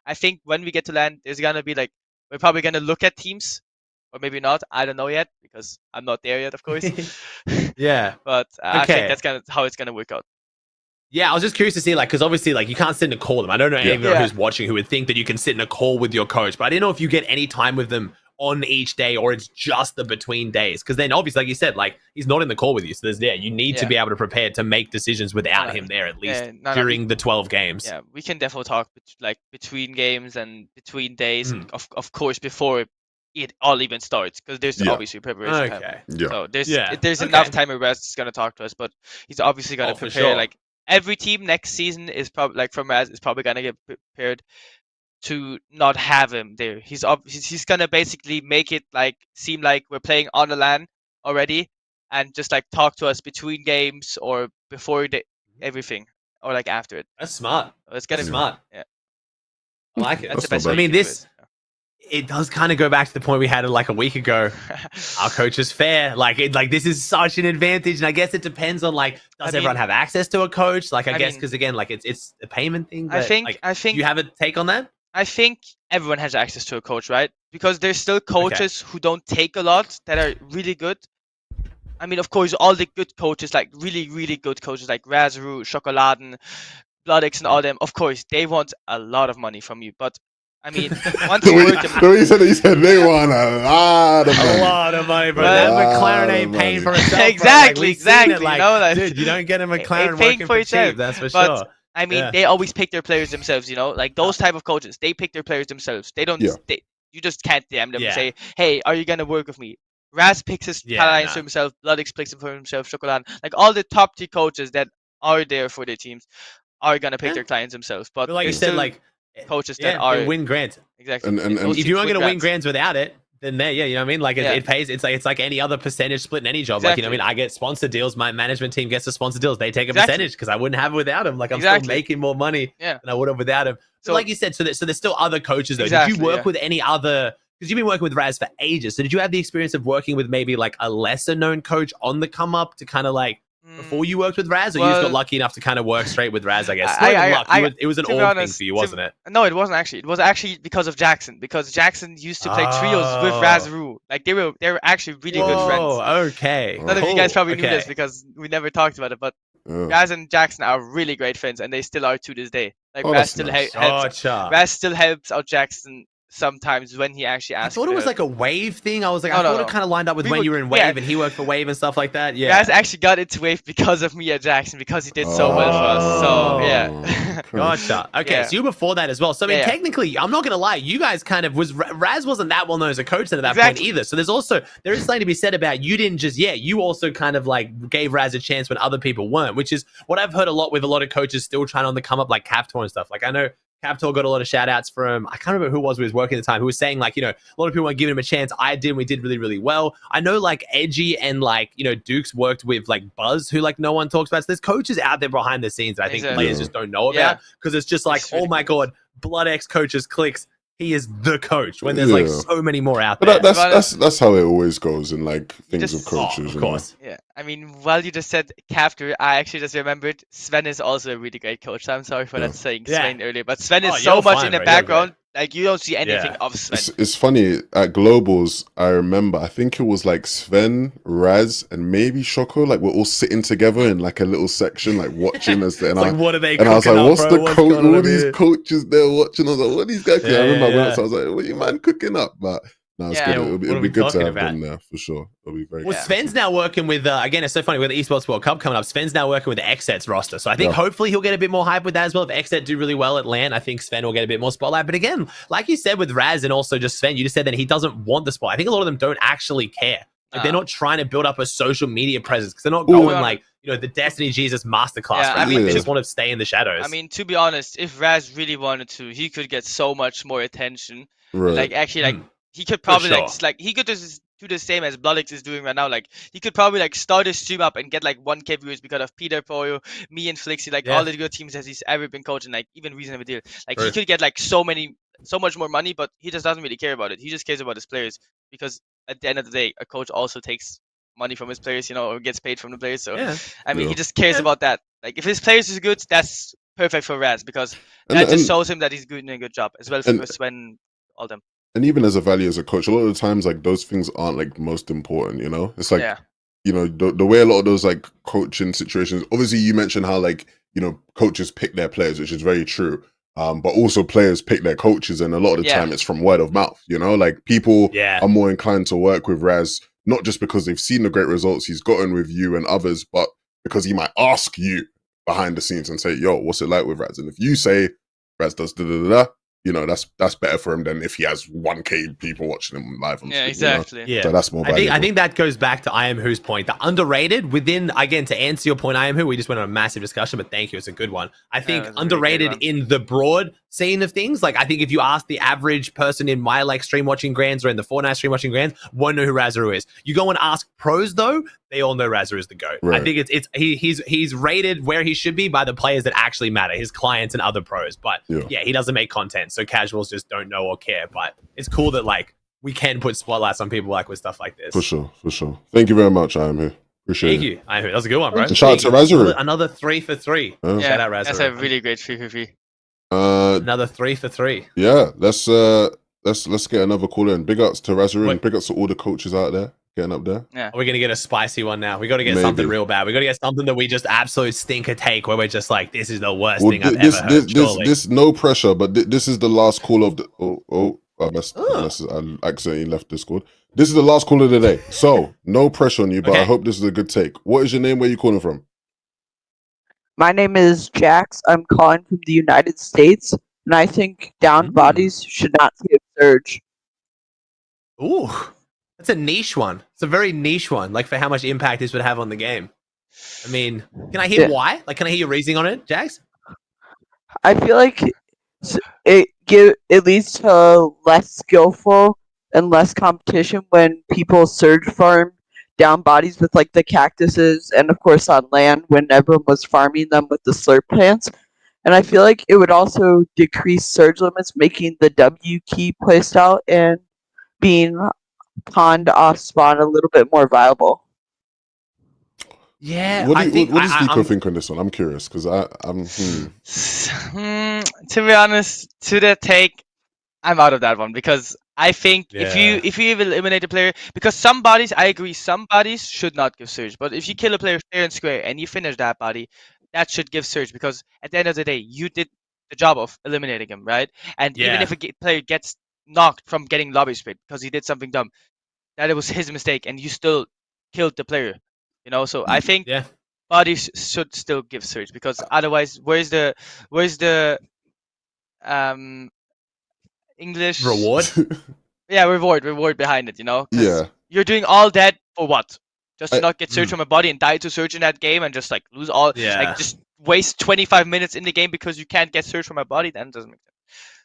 I think when we get to LAN, there's gonna be like, we're probably gonna look at teams, or maybe not. I don't know yet because I'm not there yet, of course. Yeah, but I think that's how it's gonna work out. Yeah, I was just curious to see, like, because obviously, like, you can't sit in a call with them. I don't know anyone who's watching who would think that you can sit in a call with your coach, but I didn't know if you get any time with them on each day, or it's just the between days? Because then obviously, like you said, like he's not in the call with you, so you need to be able to prepare to make decisions without him there, at least during the 12 games. Yeah, we can definitely talk like between games and between days, and of course before it all even starts, because there's obviously preparation time. So there's enough time where Raz is gonna talk to us, but he's obviously gonna prepare. Like every team next season is probably like from Raz is probably gonna get prepared to not have him there. He's gonna basically make it like seem like we're playing on the LAN already, and just like talk to us between games or before everything, or like after it. That's smart. It's gonna be smart. Yeah, I like it. That's the best. I mean, it does kind of go back to the point we had like a week ago. Our coach is fair. Like this is such an advantage, and I guess it depends on like does everyone have access to a coach? Like I guess because again, like it's a payment thing. But, I think you have a take on that. I think everyone has access to a coach, right? Because there's still coaches who don't take a lot that are really good. I mean, of course, all the good coaches, like really, really good coaches like Razru, Schokoladen, Bloodix, and all them, of course, they want a lot of money from you. But I mean, once you work the way he said they want a lot of money. A lot of money, bro. That McLaren ain't paying for itself. Exactly. Like, you know, dude, you don't get a McLaren working for cheap, that's for sure. I mean, they always pick their players themselves, you know, like those type of coaches. They pick their players themselves. They don't. You just can't DM them and say, "Hey, are you gonna work with me?" Raz picks his alliance for himself. Bloodix picks him for himself. Chocolate, like all the top tier coaches that are there for their teams, are gonna pick their clients themselves. But like you said, like coaches that are win grants. Exactly. And if you aren't gonna win grants without it, then you know what I mean? Like it pays. It's like any other percentage split in any job. Like, you know what I mean? I get sponsor deals. My management team gets the sponsor deals. They take a percentage because I wouldn't have it without them. Like I'm still making more money than I would have without him. So like you said, so there's still other coaches though. Did you work with any other? Because you've been working with Raz for ages. So did you have the experience of working with maybe like a lesser known coach on the come up to kind of like before you worked with Raz, or you just got lucky enough to kind of work straight with Raz? I guess it was an all thing for you, wasn't it? No, it wasn't actually. It was actually because of Jackson. Because Jackson used to play trios with Razru. Like they were actually really good friends. Oh, okay. None of you guys probably knew this because we never talked about it. But Raz and Jackson are really great friends, and they still are to this day. Like Raz still helps out Jackson sometimes when he actually asks. I thought it was like a Wave thing. I was like, I thought it kind of lined up with when you were in Wave and he worked for Wave and stuff like that. Yeah, Raz actually got into Wave because of me at Jackson because he did so well for us. So yeah, gotcha. Okay, so you were before that as well. So I mean, technically, I'm not gonna lie, you guys kind of Raz wasn't that well known as a coach then at that point either. So there is something to be said about you didn't just you also kind of like gave Raz a chance when other people weren't, which is what I've heard a lot with a lot of coaches still trying on the come up, like Captor and stuff. Like I know Captor got a lot of shout outs from, I can't remember who was working at the time, who was saying like, you know, a lot of people weren't giving him a chance. We did really, really well. I know like Edgy and like, you know, Dukes worked with like Buzz, who like no one talks about. So there's coaches out there behind the scenes that I think players just don't know about because it's just like, oh my God, Blood X coaches clicks. He is the coach when there's like so many more out there. But that's how it always goes in like things of coaches. Of course. Yeah. I mean, while you just said Captor, I actually just remembered Sven is also a really great coach. So I'm sorry for not saying Sven earlier, but Sven is so much in the background. Like you don't see anything of Sven. It's funny at Globals. I remember. I think it was like Sven, Raz, and maybe Shoko. Like we're all sitting together in like a little section, like watching us. And like, what are they? And I was like, "What's the coach? All these coaches there watching." I was like, "What are these guys?" I remember I went up, so I was like, "What are you man cooking up?" But no, it's good. It'll be good to have them there for sure. It'll be very good. Sven's now working with, again, it's so funny with the Esports World Cup coming up. Sven's now working with the XSET's roster. So I think hopefully he'll get a bit more hype with that as well. If XSET do really well at LAN, I think Sven will get a bit more spotlight. But again, like you said with Raz and also just Sven, you just said that he doesn't want the spot. I think a lot of them don't actually care. Like they're not trying to build up a social media presence because they're not going like, you know, the Destiny Jesus masterclass. Right? Like, they just want to stay in the shadows. I mean, to be honest, if Raz really wanted to, he could get so much more attention. Right. Like actually, like he could probably like he could just do the same as Bloodix is doing right now. Like he could probably like start a stream up and get like 1K viewers because of Peter Poyo, me and Flixie, like all the good teams that he's ever been coaching, like even Reasonable Deal. Like he could get like so much more money, but he just doesn't really care about it. He just cares about his players because at the end of the day, a coach also takes money from his players, you know, or gets paid from the players. So I mean, he just cares about that. Like if his players is good, that's perfect for Raz because that just shows him that he's doing a good job as well for Sven, all them. And even as a value as a coach, a lot of the times like those things aren't like most important, you know? It's like, you know, the way a lot of those like coaching situations, obviously you mentioned how like, you know, coaches pick their players, which is very true. But also players pick their coaches, and a lot of the Yeah. time it's from word of mouth. You know, like people Yeah. are more inclined to work with Raz, not just because they've seen the great results he's gotten with you and others, but because he might ask you behind the scenes and say, "Yo, what's it like with Raz?" And if you say Raz does da da da da, you know, that's better for him than if he has 1K people watching him live on Yeah, stream, exactly. You know? Yeah. So that's more I valuable. think that goes back to I Am Who's point. The underrated within, again, to answer your point, I Am Who, we just went on a massive discussion, but thank you. It's a good one. I think it was a really good underrated one. in the broad scene of things. Like, I think if you ask the average person in my like stream watching grands or in the Fortnite stream watching grands, won't know who Razaru is. You go and ask pros though, they all know Razaru is the GOAT. I Right. think he's rated where he should be by the players that actually matter, his clients and other pros. But yeah, he doesn't make content, so casuals just don't know or care. But it's cool that like we can put spotlights on people like with stuff like this. For sure, for sure. Thank you very much, I am here. Appreciate Thank it. you. That was a good one, bro. And shout out to Thank you. Razaru. Another 3 for 3. Yeah. Shout out That's Razaru. a really great 3-for-3. Another 3 for 3. Yeah, let's get another call in. Big ups to Razaru and big ups to all the coaches out there getting up there. Yeah. We're gonna get a spicy one now. We got to get something real bad. We got to get something that we just absolute stinker take, where we're just like, this is the worst thing I've ever heard. This no pressure, but this is the last call of the. I accidentally left Discord. This is the last call of the day, so no pressure on you. But I hope this is a good take. What is your name? Where are you calling from? My name is Jax. I'm calling from the United States, and I think downed bodies should not see a surge. Ooh, that's a niche one. It's a very niche one, like for how much impact this would have on the game. I mean, can I hear why? Like, can I hear your reasoning on it, Jax? I feel like it leads to less skillful and less competition when people surge farm down bodies with like the cactuses, and of course on land when everyone was farming them with the slurp plants. And I feel like it would also decrease surge limits, making the W key playstyle and being pond off spawn a little bit more viable. Yeah, what does Nico think on this one? I'm curious because I'm. To be honest, to the take, I'm out of that one because I think if you eliminate a player, because some bodies, I agree, some bodies should not give surge, but if you kill a player fair and square and you finish that body, that should give surge because at the end of the day, you did the job of eliminating him, right? And even if a player gets knocked from getting lobby split because he did something dumb, that it was his mistake and you still killed the player, you know. So I think bodies should still give surge because otherwise, where's the English reward? reward behind it, you know. Yeah, you're doing all that for what? Just to not get surge from a body and die to surge in that game and just like lose all, like just waste 25 minutes in the game because you can't get surge from a body. Then it doesn't make sense.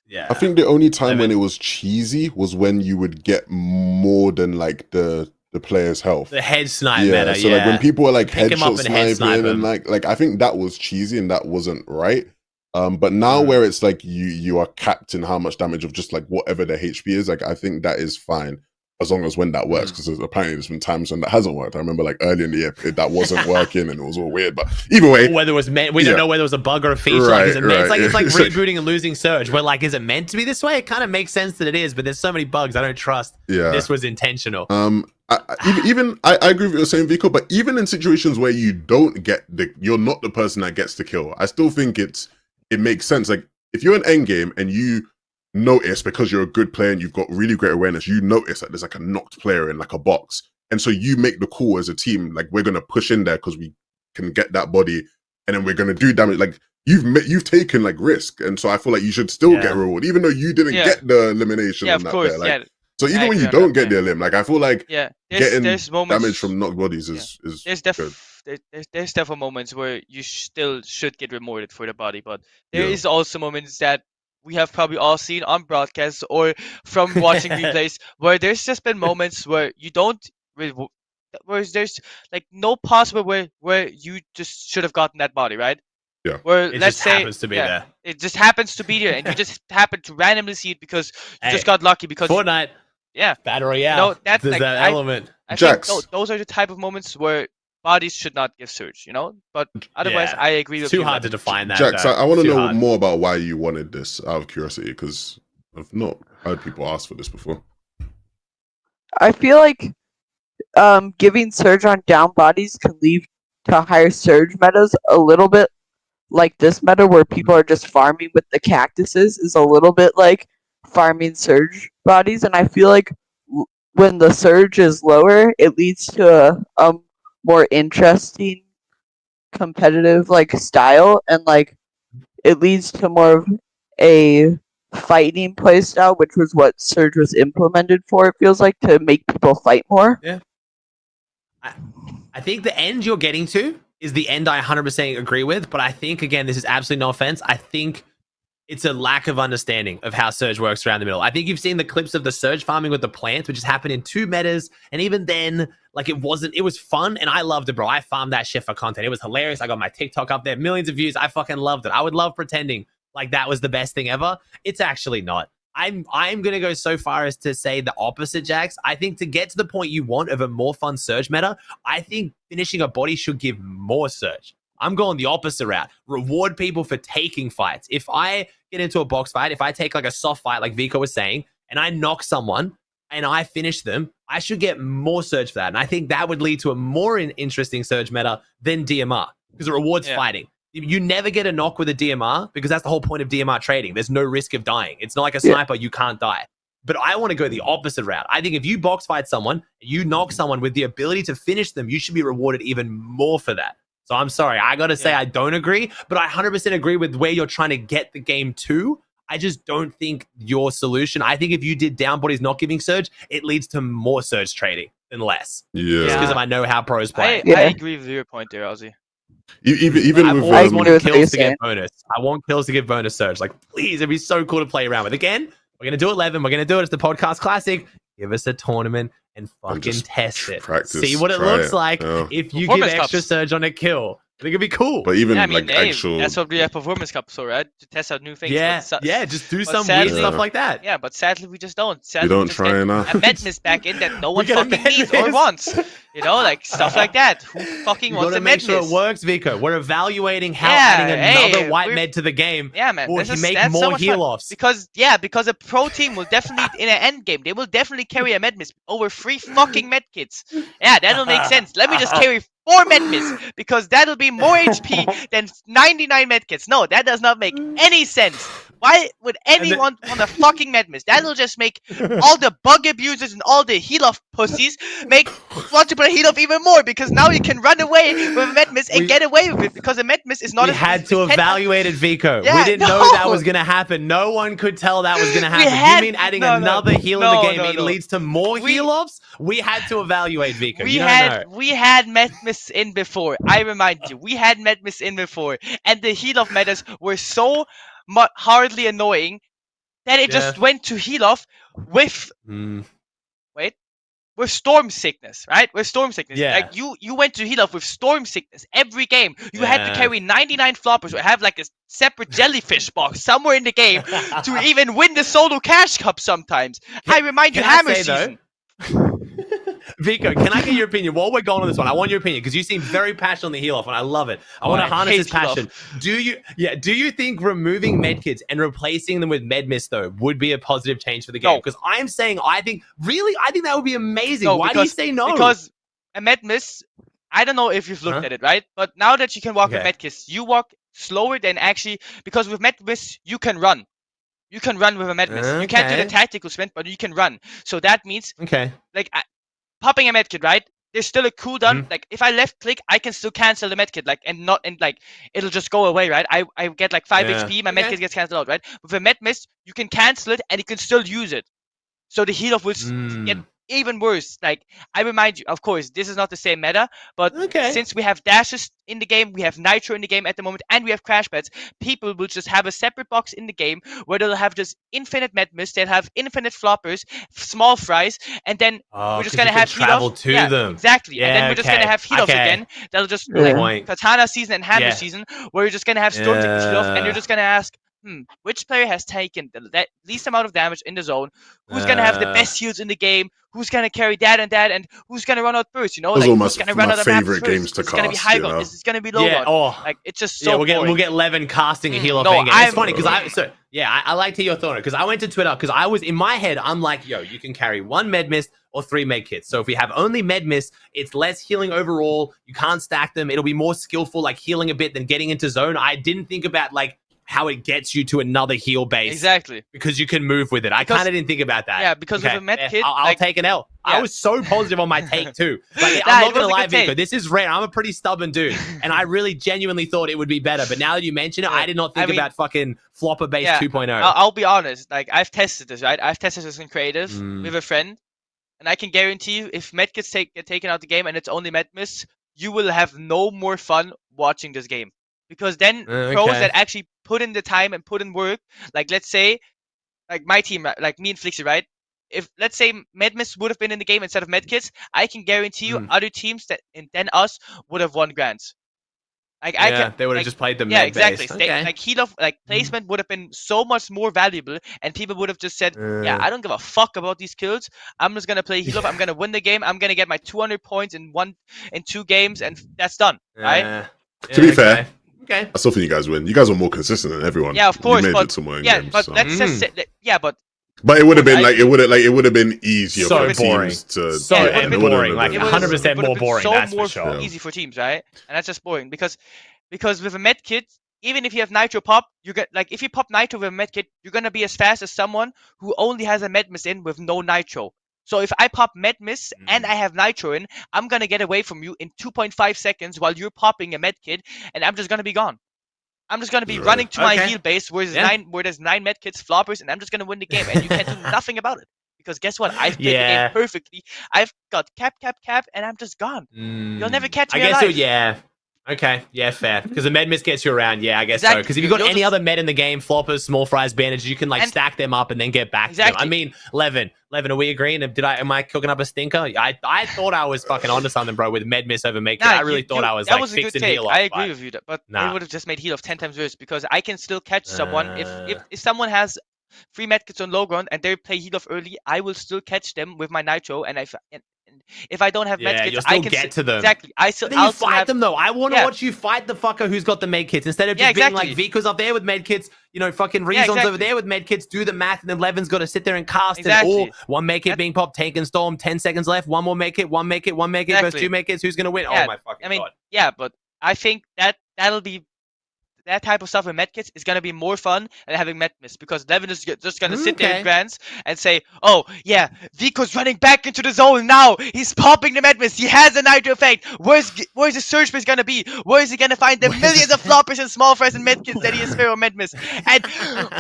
Yeah, I think the only time when it was cheesy was when you would get more than like the player's health. The head snipe meta, so like when people were like headshot head sniping and like I think that was cheesy and that wasn't right. But now where it's like you are capped in how much damage of just like whatever the HP is, like I think that is fine as long as when that works, because apparently there's been times when that hasn't worked. I remember like early in the year that wasn't working and it was all weird. But either way, whether it was we don't know whether it was a bug or a feature. Like, is it meant, it's like rebooting and losing surge. We're like, is it meant to be this way? It kind of makes sense that it is, but there's so many bugs. I don't trust. This was intentional. I agree with what you're saying, Vico. But even in situations where you don't get you're not the person that gets the kill, I still think it makes sense. Like if you're an end game and you notice, because you're a good player and you've got really great awareness, you notice that there's like a knocked player in like a box, and so you make the call as a team, like we're gonna push in there because we can get that body, and then we're gonna do damage. Like you've taken like risk, and so I feel like you should still get reward, even though you didn't get the elimination. Of course, like, so even when you don't get the elim, like I feel like getting there's moments, damage from knocked bodies is there's definitely moments where you still should get rewarded for the body, but there is also moments that we have probably all seen on broadcasts or from watching replays where there's just been moments where you don't, where there's like no possible where you just should have gotten that body, right? Yeah. Where it let's just say happens to be there. It just happens to be there, and you just happen to randomly see it because you just got lucky because Fortnite. Battle Royale. You know, that's there's like, that element. I think those are the type of moments where bodies should not give surge, you know. But otherwise, I agree with you. Too hard to define that. Jax, I want to know more about why you wanted this out of curiosity, because I've not heard people ask for this before. I feel like giving surge on down bodies can lead to higher surge metas a little bit, like this meta where people are just farming with the cactuses is a little bit like farming surge bodies, and I feel like when the surge is lower, it leads to a more interesting competitive like style, and like it leads to more of a fighting playstyle, which was what Surge was implemented for. It feels like to make people fight more. Yeah. I think the end you're getting to is the end I 100% agree with, but I think, again, this is absolutely no offense. I think it's a lack of understanding of how Surge works around the middle. I think you've seen the clips of the Surge farming with the plants, which has happened in 2 metas, and even then, like, it was fun, and I loved it, bro. I farmed that shit for content. It was hilarious. I got my TikTok up there, millions of views. I fucking loved it. I would love pretending like that was the best thing ever. It's actually not. I'm gonna go so far as to say the opposite, Jax. I think to get to the point you want of a more fun Surge meta, I think finishing a body should give more Surge. I'm going the opposite route. Reward people for taking fights. If I get into a box fight, if I take like a soft fight, like VIC0 was saying, and I knock someone and I finish them, I should get more Surge for that. And I think that would lead to a more interesting Surge meta than DMR, because it rewards fighting. You never get a knock with a DMR, because that's the whole point of DMR trading. There's no risk of dying. It's not like a sniper, you can't die. But I want to go the opposite route. I think if you box fight someone, you knock someone with the ability to finish them, you should be rewarded even more for that. So I'm sorry, I got to say I don't agree, but I 100% agree with where you're trying to get the game to. I just don't think your solution, I think if you did down bodies not giving Surge, it leads to more Surge trading than less. Yeah. Just because I know how pros play. I agree with your point there, Ozzy. Even I with always want kills to get bonus. I want kills to give bonus Surge. Like, please, it'd be so cool to play around with. Again, we're going to do 11. We're going to do it. It's the podcast classic. Give us a tournament and fucking test it. Practice, see what it looks like if you give extra cups. Surge on a kill. I think it'd be cool. But even Yeah, I mean, like actual, that's what we have performance cups for, right? To test out new things. Yeah, just do some weird stuff like that. Yeah, but sadly we just don't. we don't try enough. A Medmiss back in that no one fucking needs or wants. You know, like stuff like that. Who fucking wants a Medmiss? Make sure it works, VIC0. We're evaluating how adding another white med to the game will make more so heal offs. Because a pro team will definitely in an end game they will definitely carry a Medmiss over 3 fucking med kits. Yeah, that'll make sense. Let me just carry 4 medmiss, because that'll be more HP than 99 medkits. No, that does not make any sense. Why would anyone want a fucking medmiss? That'll just make all the bug abusers and all the heal off pussies want to play heal off even more, because now you can run away with a medmiss and get away with it, because a medmiss is not. We had to evaluate it, VIC0. Yeah, we didn't know that was gonna happen. No one could tell that was gonna happen. You mean adding another heal in the game it leads to more heal offs? We had to evaluate VIC0. We had medmiss in before. I remind you, we had medmiss in before, and the heal off metas were so hardly annoying that it just went to heal off with with storm sickness, right? With storm sickness. Yeah. Like you went to heal off with storm sickness every game. You had to carry 99 floppers or have like a separate jellyfish box somewhere in the game to even win the solo cash cup sometimes. I remind you, Hammer season. VIC0, can I get your opinion? While we're going on this one, I want your opinion, because you seem very passionate on the heal off, and I love it. I want to harness his passion. Do you think removing medkits and replacing them with medmiss though would be a positive change for the game? Because I'm saying I think that would be amazing. Why do you say no? Because a medmiss, I don't know if you've looked at it, right? But now that you can walk with medkits, you walk slower than actually, because with medmiss you can run. You can run with a medmiss. You can't do the tactical sprint, but you can run. So that means like popping a medkit, right? There's still a cooldown. Like if I left click, I can still cancel the medkit, like and it'll just go away, right? I get like 5 HP, my medkit gets cancelled out, right? With a medmiss, you can cancel it and you can still use it. So the heal off will get even worse. Like I remind you, of course, this is not the same meta, but since we have dashes in the game, we have nitro in the game at the moment, and we have crash pads, people will just have a separate box in the game where they'll have just infinite medmiss, they'll have infinite floppers, small fries, and then we're just gonna have heal off to them. Exactly. And then we're just gonna have heal off again. That'll just like Katana season and Hammer season, where you're just gonna have storm sickness heal off, and you're just gonna ask, which player has taken the least amount of damage in the zone? Who's gonna have the best heals in the game? Who's gonna carry that, and who's gonna run out first? You know, Those like are who's gonna run my out of maps favorite first? games to Is it gonna be cast. high You ground? know? Is it gonna be low Yeah. ground? Oh. Like it's just so we'll boring. get Levin casting a heal off no, Engage. It's funny because I'm- I like to hear your thought because I went to Twitter because I was in my head. I'm like, yo, you can carry 1 med mist or 3 med kits. So if we have only med mist, it's less healing overall. You can't stack them. It'll be more skillful, like healing a bit than getting into zone. I didn't think about like how it gets you to another heal base. Exactly. Because you can move with it. I kind of didn't think about that. Yeah, because with a med kit, I'll like, take an L. I yeah. was so positive on my take too. Like, Nah, I'm not it gonna was a lie, good take. Vico. This is rare. I'm a pretty stubborn dude, and I really genuinely thought it would be better. But now that you mention it, I did not think about fucking flopper base 2.0. I'll be honest. Like I've tested this, right? I've tested this in creative with a friend, and I can guarantee you, if medkits get taken out the game and it's only med miss, you will have no more fun watching this game. Because then pros that actually put in the time and put in work, like let's say, like my team, like me and Flixie, right? If let's say Medmis would have been in the game instead of Medkits, I can guarantee you other teams than us would have won Grants. Like they would have just played the med exactly. Like heal off, like placement would have been so much more valuable, and people would have just said, "Yeah, I don't give a fuck about these kills. I'm just gonna play heal off. I'm gonna win the game. I'm gonna get my 200 points in 2 games, and that's done." Right? To be fair. I still think you guys win. You guys were more consistent than everyone. Yeah, of course. You made But it to more yeah, games, but so. let's just say, But it would have been it would have been easier for boring. teams to boring, like 100% more boring. So that's more for sure. easy for teams, right? And that's just boring because with a med kit, even if you have nitro pop, you get like if you pop nitro with a med kit, you're gonna be as fast as someone who only has a med miss in with no nitro. So if I pop med miss and I have nitro in, I'm gonna get away from you in 2.5 seconds while you're popping a med kit, and I'm just gonna be gone. I'm just gonna be running to my heal base where there's 9 med kits, floppers, and I'm just gonna win the game, and you can't do nothing about it. Because guess what? I've played the game perfectly. I've got cap, and I'm just gone. You'll never catch me alive. I guess so, yeah. Okay, yeah, fair. Because the med miss gets you around, I guess so. Because if you've got any other med in the game, floppers, small fries, bandages, you can like stack them up and then get back to them. I mean, Levin, are we agreeing? Am I cooking up a stinker? I thought I was fucking onto something, bro, with med miss over med kit. I really thought I was like fixing heal off. I agree with you, but it would have just made heal off 10 times worse because I can still catch someone if someone has 3 medkits on low ground and they play heal off early, I will still catch them with my nitro, and if I don't have medkits, I can get to them. Exactly. Then you fight them though. I want to watch you fight the fucker who's got the medkits instead of just being like VIC0's up there with medkits. You know, fucking Rezon's over there with medkits. Do the math, and then Levin's got to sit there and cast it. Or 1 medkit being popped, tank and storm. 10 seconds left. 1 more medkit. 1 medkit. 1 medkit versus 2 medkits. Who's gonna win? Oh my fucking god. Yeah, but I think that'll be. That type of stuff with medkits is gonna be more fun than having medmiss because Levin is just gonna sit there in grants and say, "Oh yeah, Vico's running back into the zone now. He's popping the medmiss. He has a nitro effect. Where's the surge base gonna be? Where is he gonna find the millions of floppers and small fries and medkits that he has for medmiss? And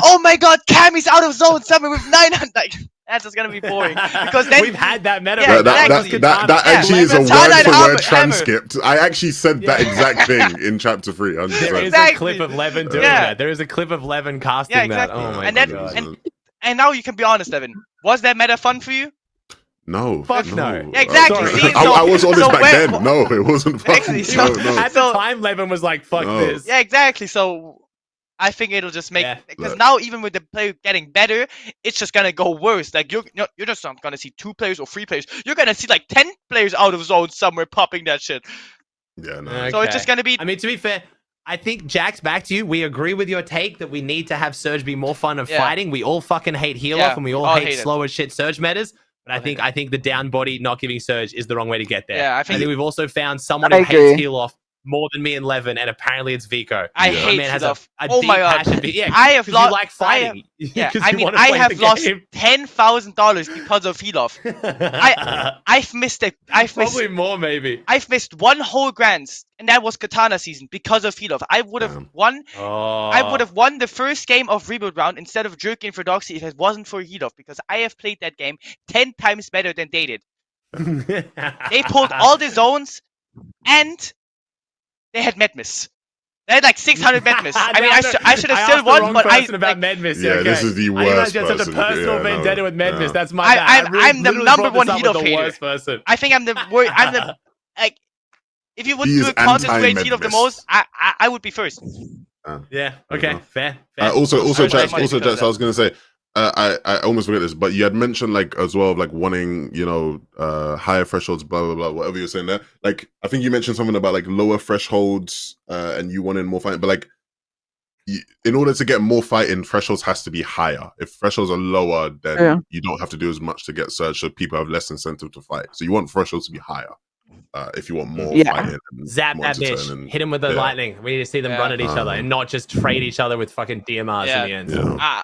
oh my god, Cammy's out of zone somewhere with 900." Like, that's just gonna be boring because then we've had that meta. That actually is a word-for-word transcript. I actually said that exact thing in chapter 3. There is a clip of Levin doing that. There is a clip of Levin casting that. Oh my god. And now you can be honest, Levin. Was that meta fun for you? No. Fuck no. Exactly. See, I was honest back then. No, it wasn't fun. Exactly. At the time, Levin was like, fuck this. Yeah, exactly. So I think it'll just make because now even with the play getting better, it's just gonna go worse. Like you're just not gonna see 2 players or 3 players. You're gonna see like 10 players out of zone somewhere popping that shit. Yeah, no. So it's just gonna be. I mean, to be fair, I think Jax, back to you. We agree with your take that we need to have Surge be more fun of fighting. We all fucking hate heal off and we all hate slow as shit Surge metas. But I think the down body not giving Surge is the wrong way to get there. Yeah, I think we've also found someone who hates heal off more than me and Levin, and apparently it's VIC0. I hate heal off. Oh my god! Yeah, I have lost. You like fighting. I have lost $10,000 because of heal off. I've missed it. Probably more, maybe. I've missed 1 whole grand, and that was Katana season because of heal off. I would have won. I would have won the first game of Rebuild Round instead of jerking for Doxy if it wasn't for heal off because I have played that game 10 times better than they did. They pulled all the zones and they had medmiss. They had like 600 medmiss. I mean, I should have still won, but I about medmiss. Yeah, this is the worst person. Just a personal vendetta with medmiss. That's my bad. I'm the number 1 heal off hater. I think I'm the like. If you would do a contest where heal off the most, I would be first. Yeah. Okay. enough. Fair. Also, Very Jax, much because of I was that. gonna say, I almost forget this, but you had mentioned like as well, like wanting, higher thresholds, blah blah blah, whatever you're saying there. Like, I think you mentioned something about like lower thresholds, and you wanted more fighting, but like, in order to get more fighting, thresholds has to be higher. If thresholds are lower, then you don't have to do as much to get surge, so people have less incentive to fight. So you want thresholds to be higher. If you want more fighting, and Zap more that bitch. entertaining. Hit him with the lightning. We need to see them run at each other and not just trade each other with fucking DMRs in the end. Yeah.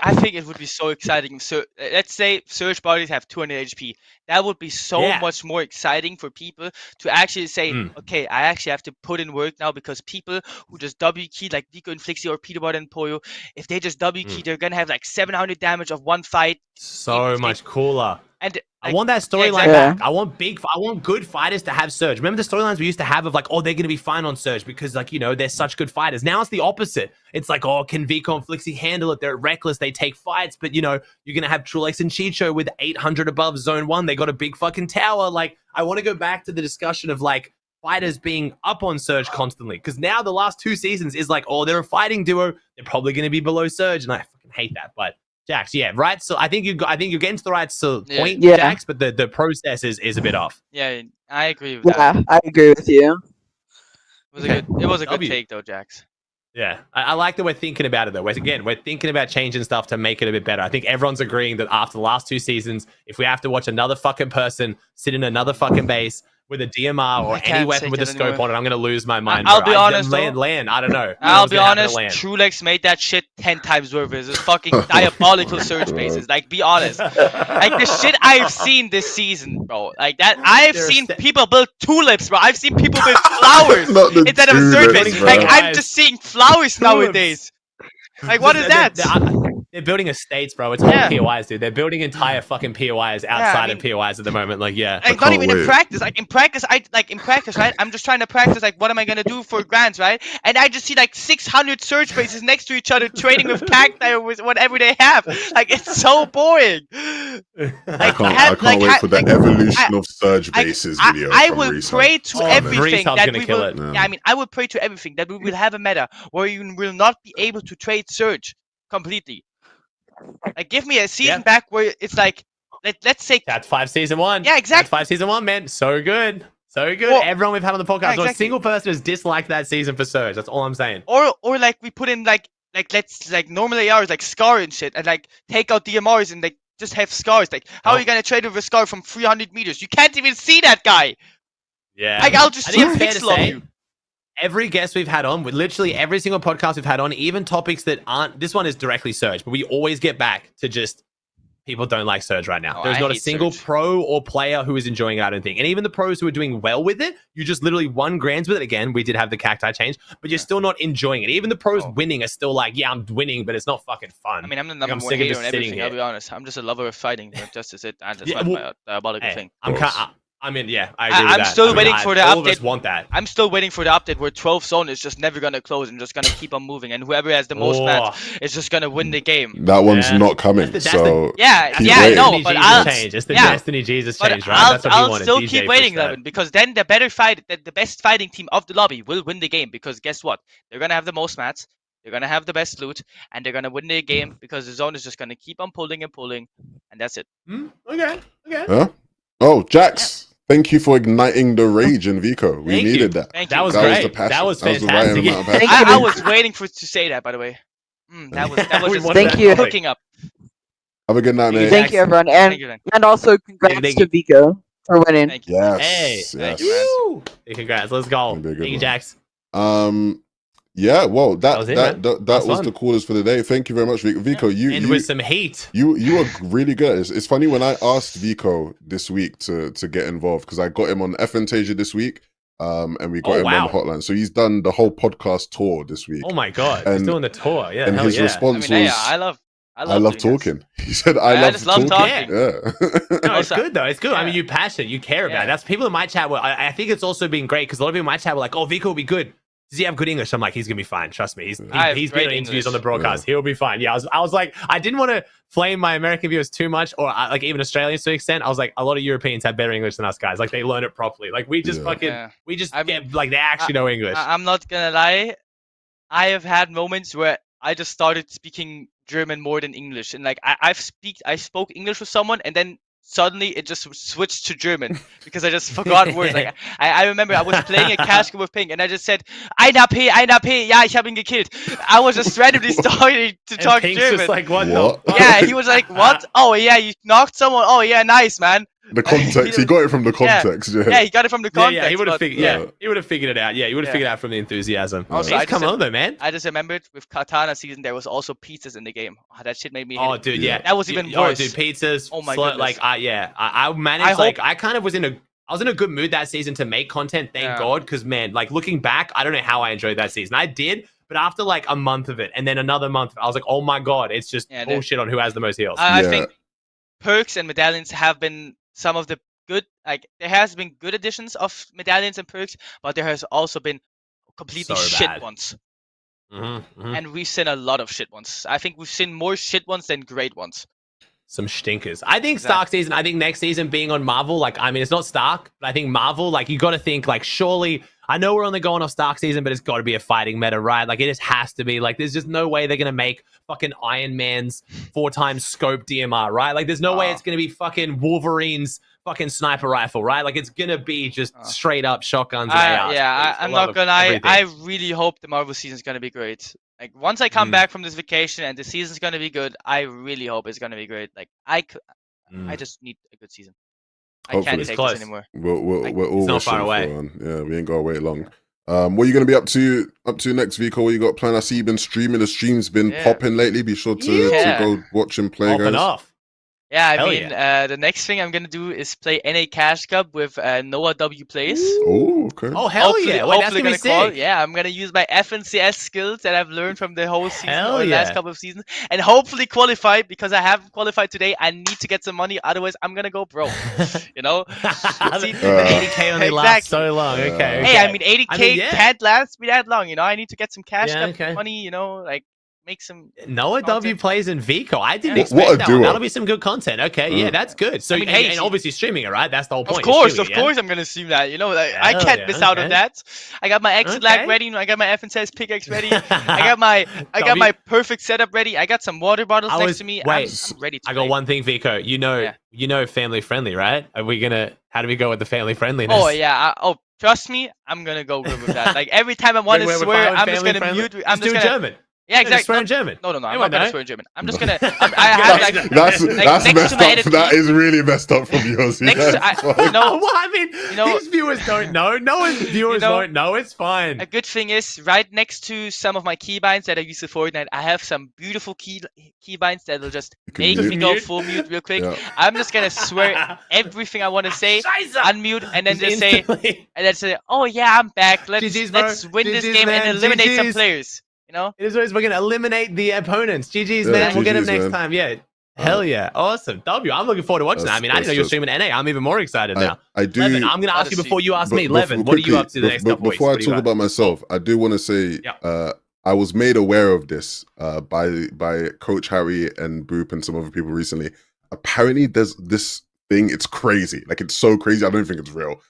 I think it would be so exciting. So let's say surge bodies have 200 HP. That would be so much more exciting for people to actually say, okay, I actually have to put in work now, because people who just W key like VIC0 and Flixi or Peterbot and Poyo, if they just W key, they're gonna have like 700 damage of one fight. So much cooler. And I want that storyline back. I want good fighters to have surge. Remember the storylines we used to have of like, oh, they're going to be fine on surge because like, they're such good fighters. Now it's the opposite. It's like, oh, can VIC0 and Flixi handle it? They're reckless. They take fights, but you're going to have Trulex and Chicho with 800 above zone 1. They got a big fucking tower. Like, I want to go back to the discussion of like fighters being up on surge constantly, because now the last 2 seasons is like, oh, they're a fighting duo. They're probably going to be below surge. And I fucking hate that. But Jax, right. So I think you're getting to the right point, Jax, but the process is a bit off. Yeah, I agree with that. Yeah, I agree with you. It was a good take though, Jax. Yeah, I like that we're thinking about it though. We're thinking about changing stuff to make it a bit better. I think everyone's agreeing that after the last 2 seasons, if we have to watch another fucking person sit in another fucking base with a DMR or any weapon with a scope on it, I'm going to lose my mind. I'll be honest, Land, I don't know. I'll be honest, Trulex made that shit 10 times worth. It's fucking diabolical surge bases. Like, be honest. Like, the shit I've seen this season, bro. Like, that, I've seen people build tulips, bro. I've seen people build flowers instead of a surge base. Like, I'm just seeing flowers nowadays. Like, what is that? They're building estates, bro. It's all POIs, dude. They're building entire fucking POIs outside of POIs at the moment. Like, like, not even in practice. Like in practice, right? I'm just trying to practice. Like, what am I gonna do for grands, right? And I just see like 600 surge bases next to each other, trading with cacti or with whatever they have. Like, it's so boring. Like, I can't wait for the evolution of surge bases video. I will pray to everything that we will. It. Yeah, I mean, I will pray to everything that we will have a meta where you will not be able to trade surge completely. Like, give me a season back where it's like, let's say that's 5 season 1. Yeah, exactly. That's 5 season 1, man. So good. Well, everyone we've had on the podcast, not a single person has disliked that season for surge. That's all I'm saying. Or like we put in like let's like normal ARs like Scar and shit, and like take out DMRs and like just have Scars. Like, how are you gonna trade with a Scar from 300 meters? You can't even see that guy. Yeah. Like, I'll just see a pixel of you. Every guest we've had on, with literally every single podcast we've had on, even topics that aren't, this one is directly surge, but we always get back to just people don't like surge right now. There's not a single pro or player who is enjoying it, I don't think. And even the pros who are doing well with it, you just literally won grands with it. Again, we did have the cacti change, but you're still not enjoying it. Even the pros winning are still like, yeah, I'm winning, but it's not fucking fun. I mean, I'm the number one hater on everything, I'll be honest. I'm just a lover of fighting, just as it, and that's my diabolical thing. I mean, yeah, I agree with that. I'm still waiting for the update. All of us want that. I'm still waiting for the update where 12 zone is just never gonna close and just gonna keep on moving, and whoever has the most mats is just gonna win the game. That one's not coming. It's the Destiny Jesus change, right? I'll still keep waiting, Levin, because then the best fighting team of the lobby will win the game. Because guess what? They're gonna have the most mats. They're gonna have the best loot, and they're gonna win the game because the zone is just gonna keep on pulling and pulling, and that's it. Okay. Huh? Oh, Jax. Thank you for igniting the rage in VIC0. We needed that. That was great. That was fantastic. I was waiting to say that, by the way. That was just thank you. Hooking up. Have a good night, man. Thank you, everyone, and also congrats to VIC0 for winning. Thank you. Yes. Thank you. Congrats. Let's go. Thank you, Jax. Yeah, well, that was fun. the coolest for the day. Thank you very much, VIC0. You with some heat. You were really good. It's funny when I asked VIC0 this week to get involved, because I got him on Fantasia this week, and we got him on Hotline. So he's done the whole podcast tour this week. Oh my god, he's doing the tour. Yeah, and his response was, I love talking. He said, I just love talking. Yeah. No, it's good though. It's good. I mean, you passionate, you care about it. That's people in my chat. I think it's also been great because a lot of people in my chat were like, "Oh, VIC0 will be good. Does he have good English?" I'm like, he's gonna be fine. Trust me. He's been on interviews on the broadcast. He'll be fine. Yeah, I was like, I didn't want to flame my American viewers too much, or like even Australians to an extent. I was like, a lot of Europeans have better English than us guys. Like, they learn it properly. Like, we just get like, they actually know English. I'm not gonna lie. I have had moments where I just started speaking German more than English, and like I spoke English with someone, and then suddenly it just switched to German because I just forgot words. Like I remember I was playing a cash game with Pink, and I just said einer P, ja, ich habe ihn gekillt. I was just randomly starting to talk Pink's German. just like, what? What? The fuck? Yeah, he was like, what? Oh yeah, you knocked someone. Oh yeah, nice man. The context. He got it from the context. Yeah. Yeah, he got it from the Yeah, context. yeah, he would have but- figured. Yeah, he would have figured it out. Yeah, he would have figured it out from the enthusiasm. Also, He's I just come said- on though, man. I just remembered with Katana season there was also pizzas in the game. Oh, that shit made me. Oh, hate it. dude, yeah, That was even Oh, worse. dude, pizzas. Oh my slow, goodness. like, I managed. I like, hope- I kind of was in a. I was in a good mood that season to make content. Thank Yeah. God, because man, like looking back, I don't know how I enjoyed that season. I did, but after like a month of it, and then another month, I was like, oh my God, it's just Yeah, bullshit on who has the most heals. I Yeah. think perks and medallions have been some of the good. Like there has been good additions of medallions and perks, but there has also been completely So shit bad. ones. Mhm, mhm. And we've seen a lot of shit ones. I think we've seen more shit ones than great ones. Some stinkers. I think Exactly. Stark season, I think next season being on Marvel, like, I mean, it's not Stark, but I think Marvel, like, you got to think, like, surely, I know we're only going off Stark season, but it's got to be a fighting meta, right? Like, it just has to be. Like, there's just no way they're going to make fucking Iron Man's 4x scope DMR, right? Like, there's no way it's going to be fucking Wolverine's fucking sniper rifle, right? Like, it's going to be just straight up shotguns and ARs. I'm not gonna lie. I really hope the Marvel season is gonna be great. Like once I come back from this vacation and the season's gonna be good, I really hope it's gonna be great. Like I just need a good season. I Hopefully. can't It's take close. this anymore. We're all It's not wishing far away. for one. Yeah, we ain't gotta wait long. What are you gonna be up to next week? Or what you got planned? I see you've been streaming. The stream's been Yeah. popping lately. Be sure to Yeah. go watch and play, Popping guys. off. Yeah, I Hell mean, the next thing I'm gonna do is play NA Cash Cup with Noah W Plays. Oh, okay. Oh, hell Hopefully- yeah. Wait, that's hopefully going to be qual- sick. Yeah, I'm gonna use my FNCS skills that I've learned from the whole season Hell or last yeah. couple of seasons, and hopefully qualify because I haven't qualified today. I need to get some money, otherwise I'm gonna go broke. You know? See, The 80K only lasts Exactly. so long. Okay. Hey, okay. I mean 80K I mean, yeah. can't last me that long. You know, I need to get some cash Yeah, Cup okay. money. You know, like make some. Noah W content. plays in VIC0. I didn't Yeah. expect What a that duo. one. That'll be some good content. Okay, yeah, that's good. So, I mean, and, hey, and obviously streaming it, right? That's the whole point. Of You're course, streaming of it, course, I'm gonna stream that. You know, like, I Hell can't yeah, miss out okay. on that. I got my exit lag Okay. ready. I got my FNCS pickaxe ready. I got my perfect setup ready. I got some water bottles next to me. I'm ready to I got play. one thing, Vico. You know, family friendly, right? Are we gonna? How do we go with the family friendliness? Oh yeah. Trust me, I'm gonna go good with that. Like every time I want to We're fine swear, with I'm just family gonna friendly? mute. I'm Just just do gonna. German. Yeah, Just exactly. swear in German. No, I'm Anyone not gonna know? swear in German. I'm just gonna. I have like. That's next to messed my up. edit That key- is really messed up from yours. Next Yeah, to, it's I, fine. you know, Well, I mean, you know- these viewers don't know. No one's viewers know- won't know. It's fine. a good thing is right next to some of my keybinds that I use for Fortnite, I have some beautiful keybinds that will just You can make mute. me go Mute? full mute real quick. Yeah. I'm just gonna swear everything I want to say, Scheiße. unmute, and then just say, Instantly. and then say, "Oh yeah, I'm back. GG's, bro. Let's win this GG's, game man. and eliminate some GG's. players." You know? It is always we're gonna eliminate the opponents. GG's, Yeah, man. We'll get them GGs, next man. time. Yeah. Hell yeah. Awesome. W. I'm looking forward to watching that. I mean, I didn't know you were streaming NA. I'm even more excited now. I do. Levin, I'm gonna ask you Honestly, before you ask me. But Levin, what are you up to the next couple weeks? Before I What do you talk got? about myself, I do want to say I was made aware of this by Coach Harry and Boop and some other people recently. Apparently, there's this thing. It's crazy. Like it's so crazy. I don't think it's real.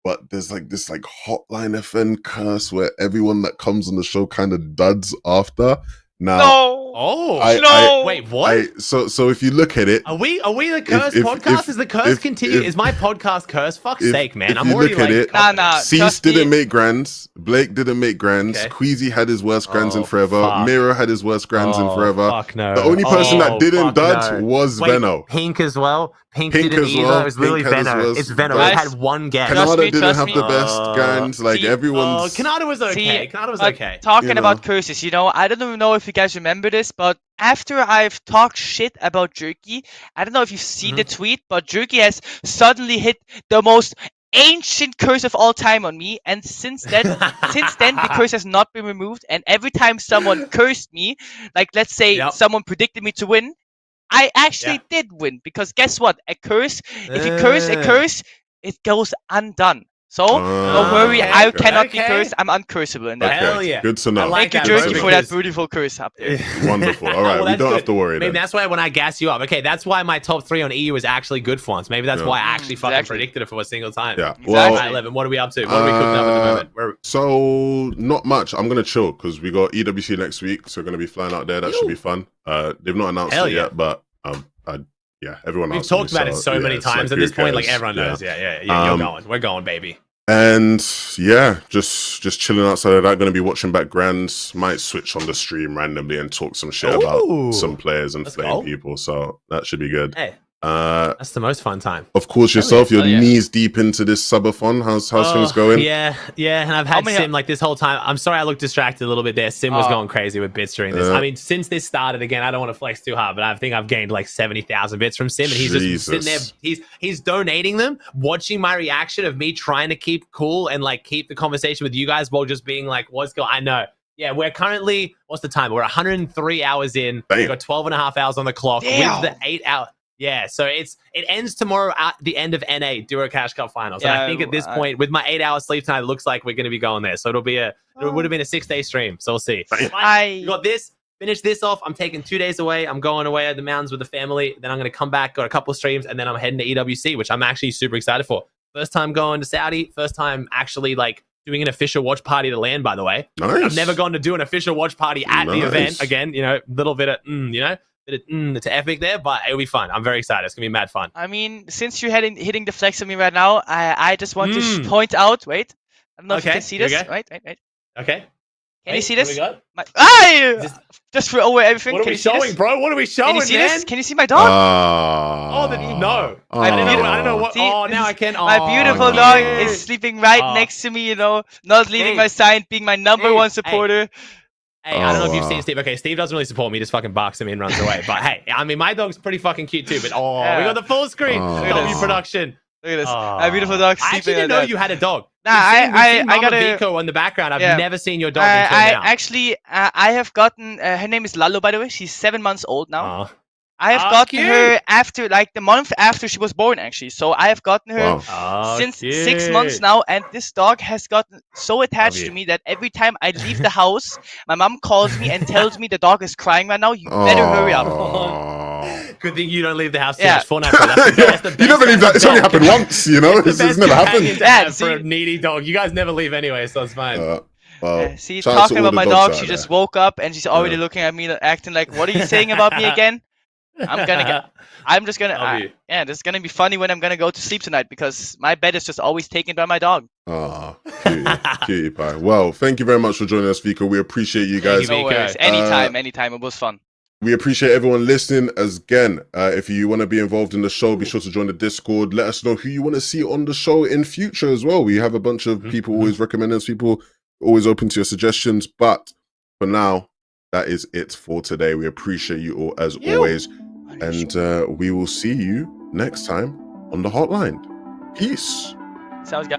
But there's like this like Hotline FN curse where everyone that comes on the show kind of duds after. Now, No. Oh, No. wait, what? so if you look at it, Are we the curse if- podcast? if- Is the curse if- continue? if- Is my podcast curse? Fuck's sake, man! if I'm you already look at like, it, Nah. Cease trust me. didn't make grands. Blake didn't make grands. Okay. Queasy had his worst grands in Oh, forever. fuck. Miro had his worst grands in Oh, forever. Fuck no. The only person Oh, that didn't fuck dud no. was Wait, Venno. Pink as well. Pink Pink didn't as either. well. It was literally Pink had his Venno. worst It's Venno. Guys, It had one guess. Trust Kanada me, didn't trust have me. the best grands. Like See, everyone's. Canada was okay. Canada was But okay. Talking You know. about curses, you know, I don't even know if you guys remember this, but after I've talked shit about Jerky, I don't know if you've seen the tweet, but Jerky has suddenly hit the most ancient curse of all time on me, and since then the curse has not been removed, and every time someone cursed me, like let's say Yep. someone predicted me to win, I actually did win, because guess what? A curse, if you curse a curse, it goes undone. So don't worry, I okay, cannot be okay. cursed. I'm uncursable in that. Hell yeah. Good to know. I like Thank you, that, Jersey, bro, for that because- beautiful curse up there. Wonderful. All right, Well, we that's don't good. have to worry Maybe then. that's why when I gas you up, okay, that's why my top 3 on EU is actually good for once. Maybe that's Yeah. why I actually fucking Exactly. predicted it for a single time. Yeah. Exactly. Well, Right, 11. What are we up to? What are we cooking up at the moment? We're so not much. I'm gonna chill because we got EWC next week, so we're gonna be flying out there. That should be fun. They've not announced Hell it yeah. yet, but yeah, everyone. We've asked me, talked about it so many yeah, it's like, times at who this point. Like cares? everyone knows. Yeah. You're going. We're going, baby. And yeah, just chilling outside of that. Going to be watching back Grands. Might switch on the stream randomly and talk some shit about Ooh. some players and Let's flame go. people. So that should be good. Hey, Uh, that's the most fun time. of course, yourself. You're Hell yeah. knees deep into this subathon. How's things going? Yeah, and I've had many- Sim like this whole time. I'm sorry I looked distracted a little bit there. Sim was Oh. going crazy with bits during this. Yeah. I mean, since this started again, I don't want to flex too hard, but I think I've gained like 70,000 bits from Sim, and he's just sitting there. Jesus. He's donating them, watching my reaction of me trying to keep cool and like keep the conversation with you guys while just being like, "What's going?" I know. Yeah, we're currently, what's the time? We're 103 hours in. Damn. We've got 12 and a half hours on the clock Damn. with the 8 hour. Yeah, so it ends tomorrow at the end of NA Duo Cash Cup Finals. And I Yeah, think at this point, with my 8 hours sleep tonight, it looks like we're going to be going there. So it would have been a 6-day stream. So we'll see. We got this. Finish this off. I'm taking 2 days away. I'm going away at the mountains with the family. Then I'm going to come back, got a couple of streams, and then I'm heading to EWC, which I'm actually super excited for. First time going to Saudi. First time actually like doing an official watch party to land, by the way. Nice. I've never gone to do an official watch party at the Nice. event. Again, little bit of, it's epic there, but it'll be fun. I'm very excited. It's going to be mad fun. I mean, since you're hitting the flex on me right now, I just want to Mm. point out. Wait, I don't know if you Okay, can see here we this. go. Wait. Okay. Can you see What this? we got? My, just throw away everything. What are Can we you see showing, this? bro? What are we showing, Can you see man? this? Can you see my dog? No. I don't know what. See, oh, now I can. My beautiful Oh, dog cute. is sleeping right Oh. next to me, not leaving my Hey. side, being my number Hey. one supporter. Hey, I don't know if you've wow. seen Steve. Okay, Steve doesn't really support me. He just fucking barks at me and runs away. But hey, I mean, my dog's pretty fucking cute too. But we Yeah. got the full screen. Oh. W production. Look at this. Oh. My beautiful dog I actually sleeping didn't like know that. you had a dog. Nah, We've seen I Mama gotta. Vico in the background. I've Yeah. never seen your dog until I now. actually, I have gotten. Her name is Lalo, by the way. She's 7 months old now. Oh. I have Oh, gotten cute. her after, like, the month after she was born, actually. So I have gotten her Wow. Oh, since cute. 6 months now, and this dog has gotten so attached Love to you. me that every time I leave the house, my mom calls me and tells me the dog is crying right now. You better hurry up. Good thing you don't leave the house too Yeah. much for now. That's the You never leave that. It's only happened once, you know. It's the It's best never companion happened. to Yeah, have for a see- needy dog. You guys never leave anyway, so it's fine. Well, See, shout out to talking all about the my dogs dog, out she there. just woke up and she's already Yeah. looking at me, acting like, "What are you saying about me again?" I'm just gonna. Love you. Yeah, this is gonna be funny when I'm gonna go to sleep tonight because my bed is just always taken by my dog. Ah, cutie pie. Well, thank you very much for joining us, Vico. We appreciate you Thank guys. you, No Vico. worries. Anytime. It was fun. We appreciate everyone listening. Again, if you want to be involved in the show, be sure to join the Discord. Let us know who you want to see on the show in future as well. We have a bunch of people always recommending us, people always open to your suggestions. But for now, that is it for today. We appreciate you all as always. And we will see you next time on the hotline. Peace. Sounds good.